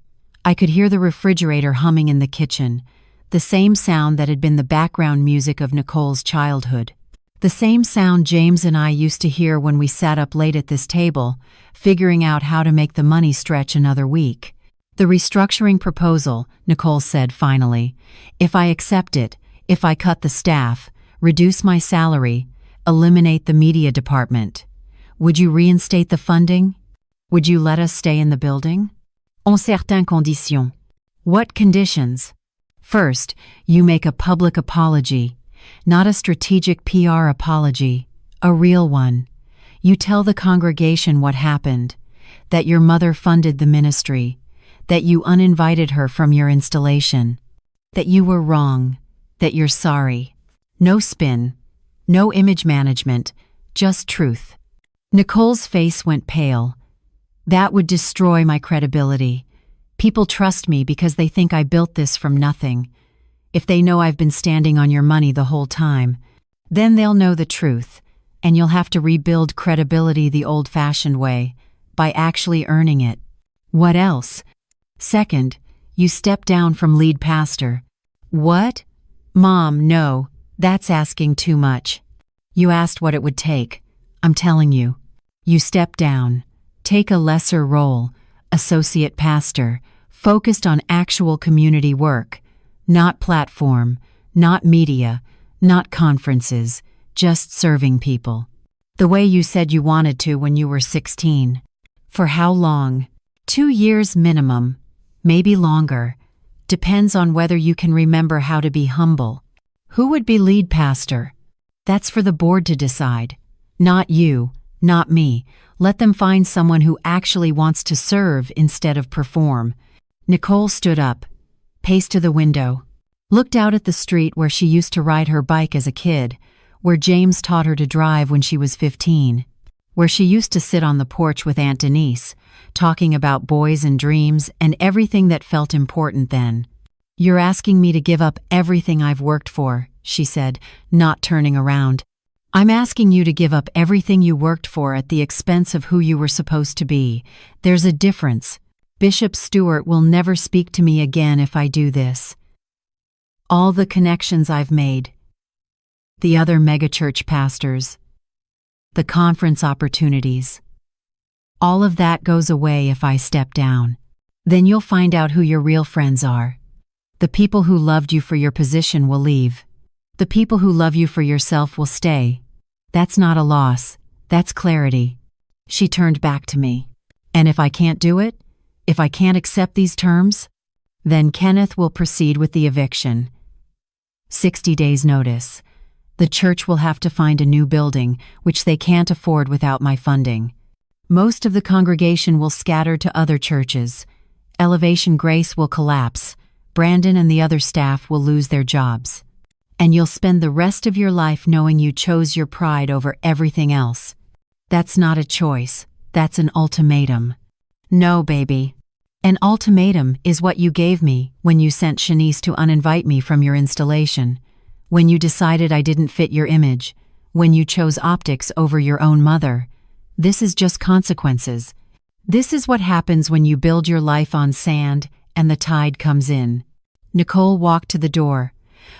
I could hear the refrigerator humming in the kitchen, the same sound that had been the background music of Nicole's childhood. The same sound James and I used to hear when we sat up late at this table, figuring out how to make the money stretch another week. The restructuring proposal, Nicole said finally. If I accept it, if I cut the staff, reduce my salary, eliminate the media department, would you reinstate the funding? Would you let us stay in the building? En certaines conditions. What conditions? First, you make a public apology, not a strategic PR apology, a real one. You tell the congregation what happened, that your mother funded the ministry, that you uninvited her from your installation, that you were wrong, that you're sorry. No spin, no image management, just truth. Nicole's face went pale. That would destroy my credibility. People trust me because they think I built this from nothing. If they know I've been standing on your money the whole time, then they'll know the truth, and you'll have to rebuild credibility the old-fashioned way, by actually earning it. What else? Second, you step down from lead pastor. What? Mom, no, that's asking too much. You asked what it would take. I'm telling you. You step down. Take a lesser role, associate pastor, focused on actual community work, not platform, not media, not conferences, just serving people. The way you said you wanted to when you were 16. For how long? 2 years minimum, maybe longer. Depends on whether you can remember how to be humble. Who would be lead pastor? That's for the board to decide. Not you, not me. Let them find someone who actually wants to serve instead of perform. Nicole stood up, paced to the window, looked out at the street where she used to ride her bike as a kid, where James taught her to drive when she was 15, where she used to sit on the porch with Aunt Denise, talking about boys and dreams and everything that felt important then. You're asking me to give up everything I've worked for, she said, not turning around. I'm asking you to give up everything you worked for at the expense of who you were supposed to be. There's a difference. Bishop Stewart will never speak to me again if I do this. All the connections I've made, the other megachurch pastors, the conference opportunities, all of that goes away if I step down. Then you'll find out who your real friends are. The people who loved you for your position will leave. The people who love you for yourself will stay. That's not a loss. That's clarity. She turned back to me. And if I can't do it, if I can't accept these terms, then Kenneth will proceed with the eviction. 60 days notice. The church will have to find a new building, which they can't afford without my funding. Most of the congregation will scatter to other churches. Elevation Grace will collapse. Brandon and the other staff will lose their jobs. And you'll spend the rest of your life knowing you chose your pride over everything else. That's not a choice. That's an ultimatum. No, baby. An ultimatum is what you gave me when you sent Shanice to uninvite me from your installation, when you decided I didn't fit your image, when you chose optics over your own mother. This is just consequences. This is what happens when you build your life on sand and the tide comes in. Nicole walked to the door,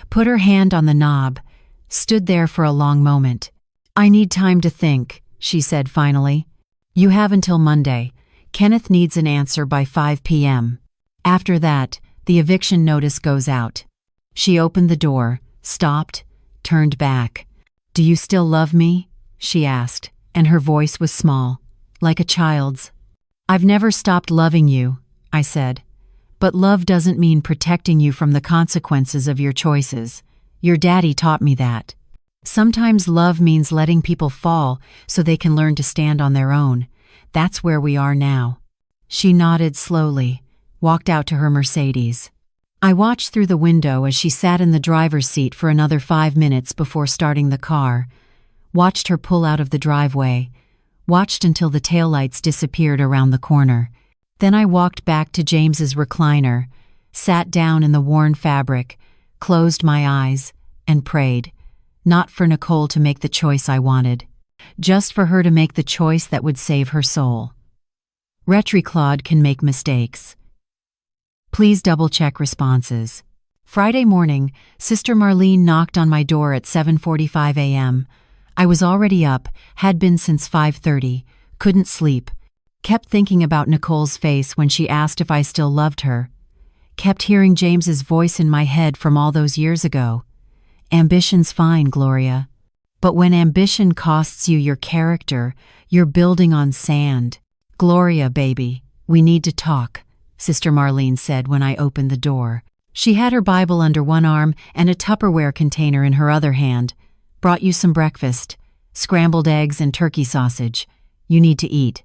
put her hand on the knob, stood there for a long moment. I need time to think, she said finally. You have until Monday. Kenneth needs an answer by 5 p.m. After that, the eviction notice goes out. She opened the door, stopped, turned back. Do you still love me? She asked, and her voice was small, like a child's. I've never stopped loving you, I said. But love doesn't mean protecting you from the consequences of your choices. Your daddy taught me that. Sometimes love means letting people fall so they can learn to stand on their own. That's where we are now. She nodded slowly, walked out to her Mercedes. I watched through the window as she sat in the driver's seat for another 5 minutes before starting the car, watched her pull out of the driveway, watched until the taillights disappeared around the corner. Then I walked back to James's recliner, sat down in the worn fabric, closed my eyes, and prayed. Not for Nicole to make the choice I wanted, just for her to make the choice that would save her soul. Claude can make mistakes. Please double-check responses. Friday morning, Sister Marlene knocked on my door at 7:45 a.m. I was already up, had been since 5:30, couldn't sleep. Kept thinking about Nicole's face when she asked if I still loved her. Kept hearing James's voice in my head from all those years ago. Ambition's fine, Gloria. But when ambition costs you your character, you're building on sand. Gloria, baby, we need to talk, Sister Marlene said when I opened the door. She had her Bible under one arm and a Tupperware container in her other hand. Brought you some breakfast. Scrambled eggs and turkey sausage. You need to eat.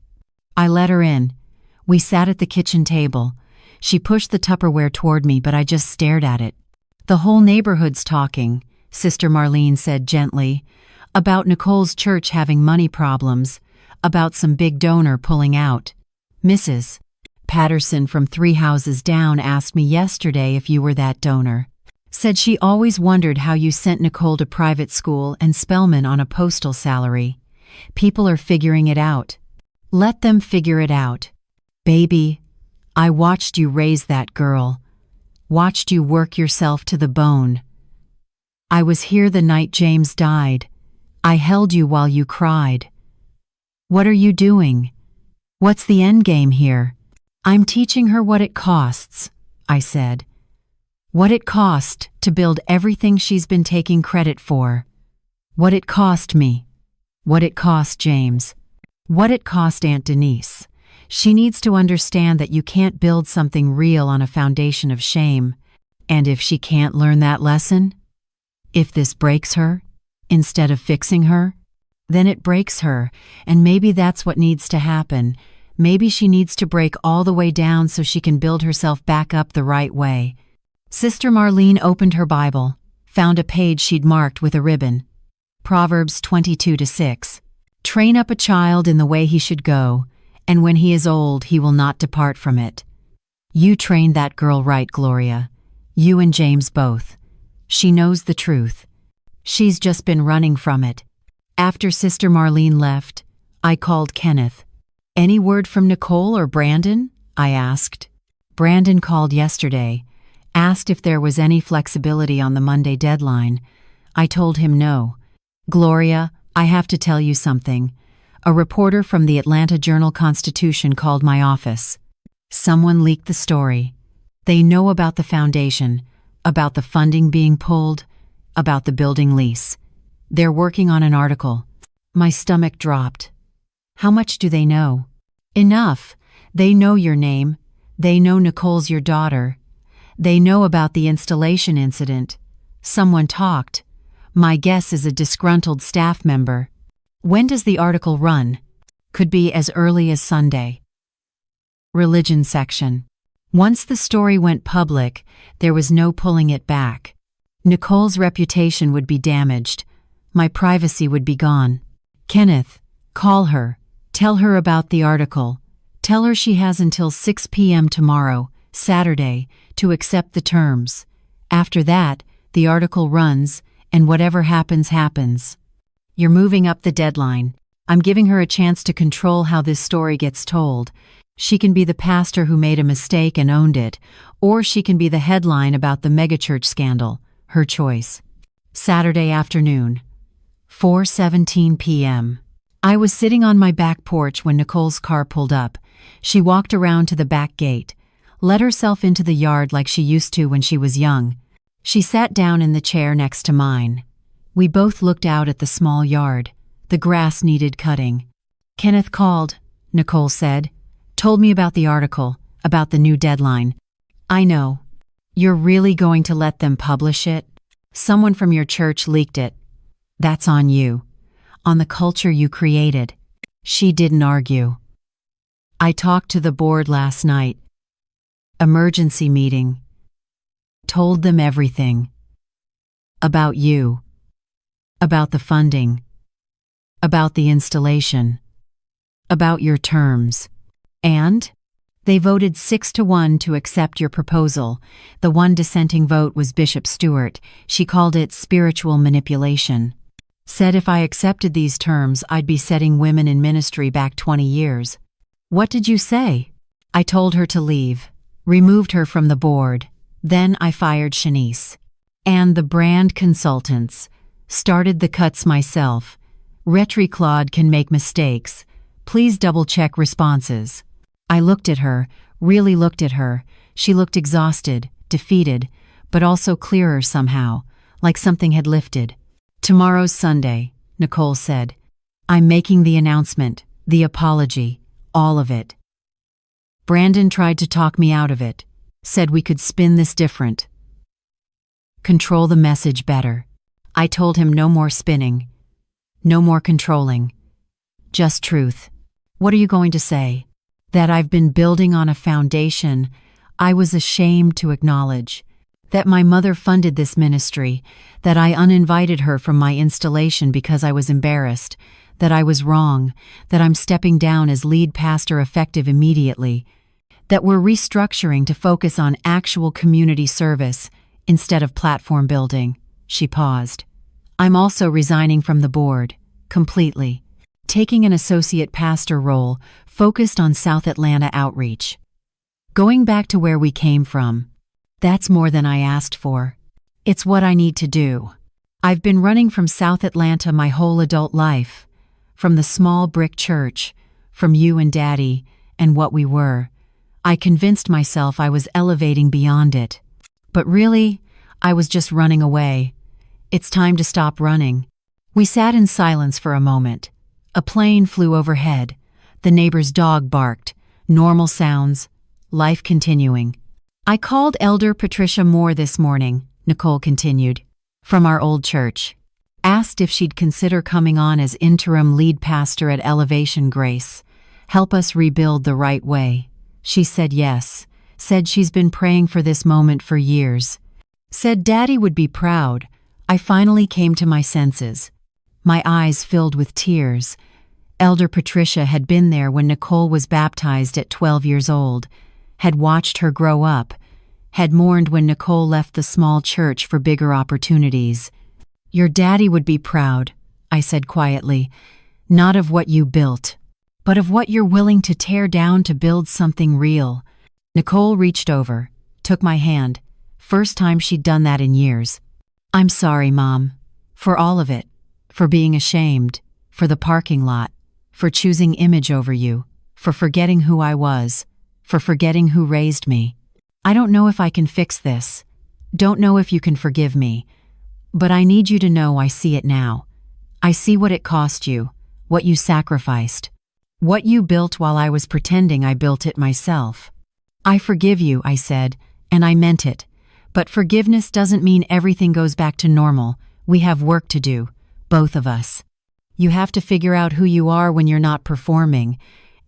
I let her in. We sat at the kitchen table. She pushed the Tupperware toward me, but I just stared at it. The whole neighborhood's talking, Sister Marlene said gently, about Nicole's church having money problems, about some big donor pulling out. Patterson from 3 houses down asked me yesterday if you were that donor. Said she always wondered how you sent Nicole to private school and Spellman on a postal salary. People are figuring it out. Let them figure it out. Baby, I watched you raise that girl. Watched you work yourself to the bone. I was here the night James died. I held you while you cried. What are you doing? What's the end game here? I'm teaching her what it costs, I said. What it cost to build everything she's been taking credit for. What it cost me. What it cost James. What it cost Aunt Denise. She needs to understand that you can't build something real on a foundation of shame. And if she can't learn that lesson, if this breaks her, instead of fixing her, then it breaks her, and maybe that's what needs to happen. Maybe she needs to break all the way down so she can build herself back up the right way. Sister Marlene opened her Bible, found a page she'd marked with a ribbon. Proverbs 22:6. Train up a child in the way he should go, and when he is old he will not depart from it. You trained that girl right, Gloria. You and James both. She knows the truth. She's just been running from it. After Sister Marlene left, I called Kenneth. Any word from Nicole or Brandon? I asked. Brandon called yesterday, asked if there was any flexibility on the Monday deadline. I told him no. Gloria, I have to tell you something. A reporter from the Atlanta Journal-Constitution called my office. Someone leaked the story. They know about the foundation, about the funding being pulled, about the building lease. They're working on an article. My stomach dropped. How much do they know? Enough. They know your name. They know Nicole's your daughter. They know about the installation incident. Someone talked. My guess is a disgruntled staff member. When does the article run? Could be as early as Sunday. Religion section. Once the story went public, there was no pulling it back. Nicole's reputation would be damaged. My privacy would be gone. Kenneth, call her. Tell her about the article. Tell her she has until 6 p.m. tomorrow, Saturday, to accept the terms. After that, the article runs, and whatever happens, happens. You're moving up the deadline. I'm giving her a chance to control how this story gets told. She can be the pastor who made a mistake and owned it, or she can be the headline about the megachurch scandal. Her choice. Saturday afternoon, 4:17 p.m. I was sitting on my back porch when Nicole's car pulled up. She walked around to the back gate, let herself into the yard like she used to when she was young. She sat down in the chair next to mine. We both looked out at the small yard. The grass needed cutting. Kenneth called, Nicole said. Told me about the article, about the new deadline. I know. You're really going to let them publish it? Someone from your church leaked it. That's on you. On the culture you created. She didn't argue. I talked to the board last night. Emergency meeting. Told them everything. About you. About the funding. About the installation. About your terms. And? They voted 6-1 to accept your proposal. The one dissenting vote was Bishop Stewart. She called it spiritual manipulation. Said if I accepted these terms, I'd be setting women in ministry back 20 years. What did you say? I told her to leave. Removed her from the board. Then I fired Shanice. And the brand consultants. Started the cuts myself. Retri-Claude can make mistakes. Please double-check responses. I looked at her, really looked at her. She looked exhausted, defeated, but also clearer somehow, like something had lifted. Tomorrow's Sunday, Nicole said. I'm making the announcement, the apology, all of it. Brandon tried to talk me out of it, said we could spin this different. Control the message better. I told him no more spinning, no more controlling. Just truth. What are you going to say? That I've been building on a foundation I was ashamed to acknowledge. That my mother funded this ministry. That I uninvited her from my installation because I was embarrassed. That I was wrong. That I'm stepping down as lead pastor effective immediately. that we're restructuring to focus on actual community service instead of platform building. She paused. I'm also resigning from the board, completely, taking an associate pastor role focused on South Atlanta outreach. Going back to where we came from. That's more than I asked for. It's what I need to do. I've been running from South Atlanta my whole adult life, from the small brick church, from you and Daddy, and what we were. I convinced myself I was elevating beyond it. But really, I was just running away. It's time to stop running. We sat in silence for a moment. A plane flew overhead. The neighbor's dog barked. Normal sounds. Life continuing. I called Elder Patricia Moore this morning, Nicole continued, from our old church. Asked if she'd consider coming on as interim lead pastor at Elevation Grace. Help us rebuild the right way. She said yes. Said she's been praying for this moment for years. Said Daddy would be proud. I finally came to my senses. My eyes filled with tears. Elder Patricia had been there when Nicole was baptized at 12 years old, had watched her grow up, had mourned when Nicole left the small church for bigger opportunities. Your daddy would be proud, I said quietly, not of what you built, but of what you're willing to tear down to build something real. Nicole reached over, took my hand, first time she'd done that in years. I'm sorry, Mom, for all of it, for being ashamed, for the parking lot, for choosing image over you, for forgetting who I was, for forgetting who raised me. I don't know if I can fix this. Don't know if you can forgive me. But I need you to know I see it now. I see what it cost you, what you sacrificed, what you built while I was pretending I built it myself. I forgive you, I said, and I meant it. But forgiveness doesn't mean everything goes back to normal. We have work to do, both of us. You have to figure out who you are when you're not performing,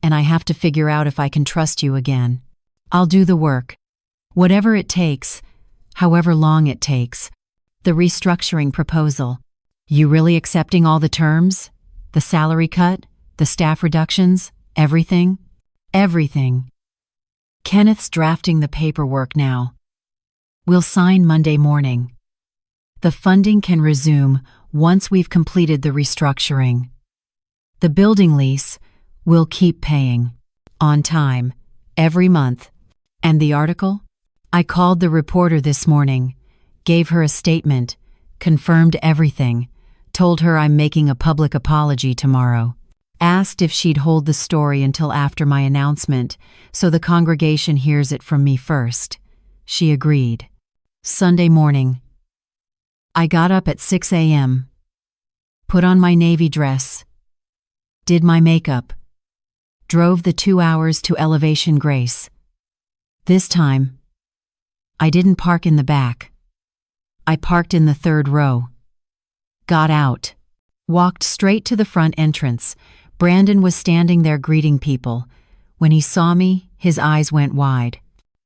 and I have to figure out if I can trust you again. I'll do the work. Whatever it takes, however long it takes. The restructuring proposal. You really accepting all the terms? The salary cut? The staff reductions? Everything? Everything. Kenneth's drafting the paperwork now. We'll sign Monday morning. The funding can resume once we've completed the restructuring. The building lease, we'll keep paying. On time. Every month. And the article? I called the reporter this morning. Gave her a statement, confirmed everything, told her I'm making a public apology tomorrow. Asked if she'd hold the story until after my announcement, so the congregation hears it from me first. She agreed. Sunday morning. I got up at 6 a.m., put on my navy dress, did my makeup, drove the 2 hours to Elevation Grace. This time, I didn't park in the back. I parked in the third row. Got out. Walked straight to the front entrance. Brandon was standing there greeting people. When he saw me, his eyes went wide.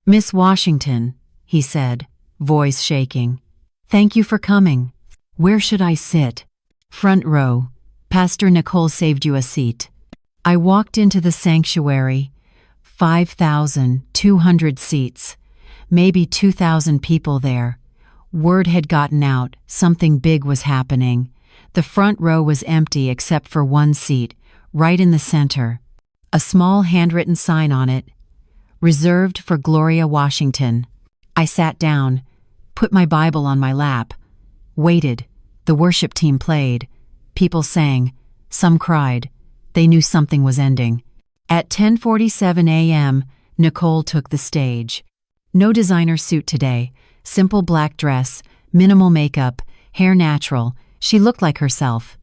Miss Washington, he said, voice shaking. Thank you for coming. Where should I sit? Front row. Pastor Nicole saved you a seat. I walked into the sanctuary. 5,200 seats. Maybe 2,000 people there. Word had gotten out, something big was happening. The front row was empty except for one seat, right in the center. A small handwritten sign on it, reserved for Gloria Washington. I sat down, put my Bible on my lap, waited. The worship team played. People sang. Some cried. They knew something was ending. At 10:47 a.m., Nicole took the stage. No designer suit today. Simple black dress, minimal makeup, hair natural. She looked like herself.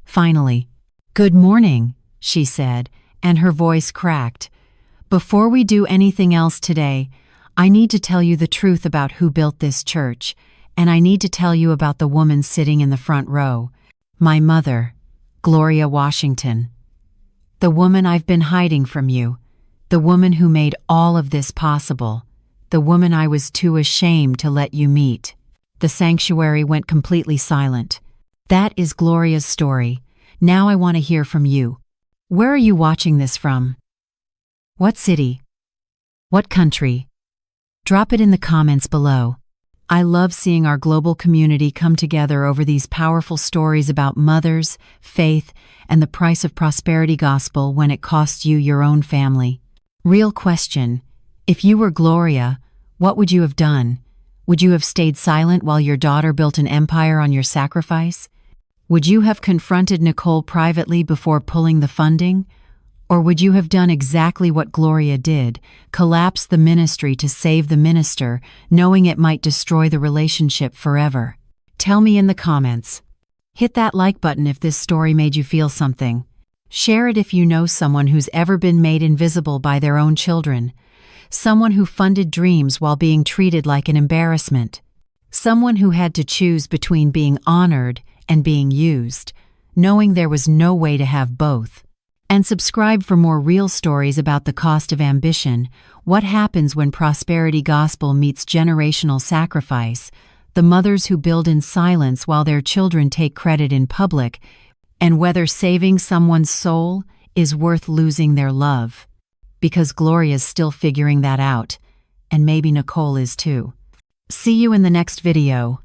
Finally, "Good morning," she said, and her voice cracked. "Before we do anything else today, I need to tell you the truth about who built this church, and I need to tell you about the woman sitting in the front row. My mother, Gloria Washington. The woman I've been hiding from you. The woman who made all of this possible. The woman I was too ashamed to let you meet." The sanctuary went completely silent. That is Gloria's story. Now I want to hear from you. Where are you watching this from? What city? What country? Drop it in the comments below. I love seeing our global community come together over these powerful stories about mothers, faith, and the price of prosperity gospel when it costs you your own family. Real question: if you were Gloria, what would you have done? Would you have stayed silent while your daughter built an empire on your sacrifice? Would you have confronted Nicole privately before pulling the funding? Or would you have done exactly what Gloria did, collapse the ministry to save the minister, knowing it might destroy the relationship forever? Tell me in the comments. Hit that like button if this story made you feel something. Share it if you know someone who's ever been made invisible by their own children. Someone who funded dreams while being treated like an embarrassment. Someone who had to choose between being honored and being used, knowing there was no way to have both. And subscribe for more real stories about the cost of ambition, what happens when prosperity gospel meets generational sacrifice, the mothers who build in silence while their children take credit in public, and whether saving someone's soul is worth losing their love. Because Gloria's still figuring that out, and maybe Nicole is too. See you in the next video.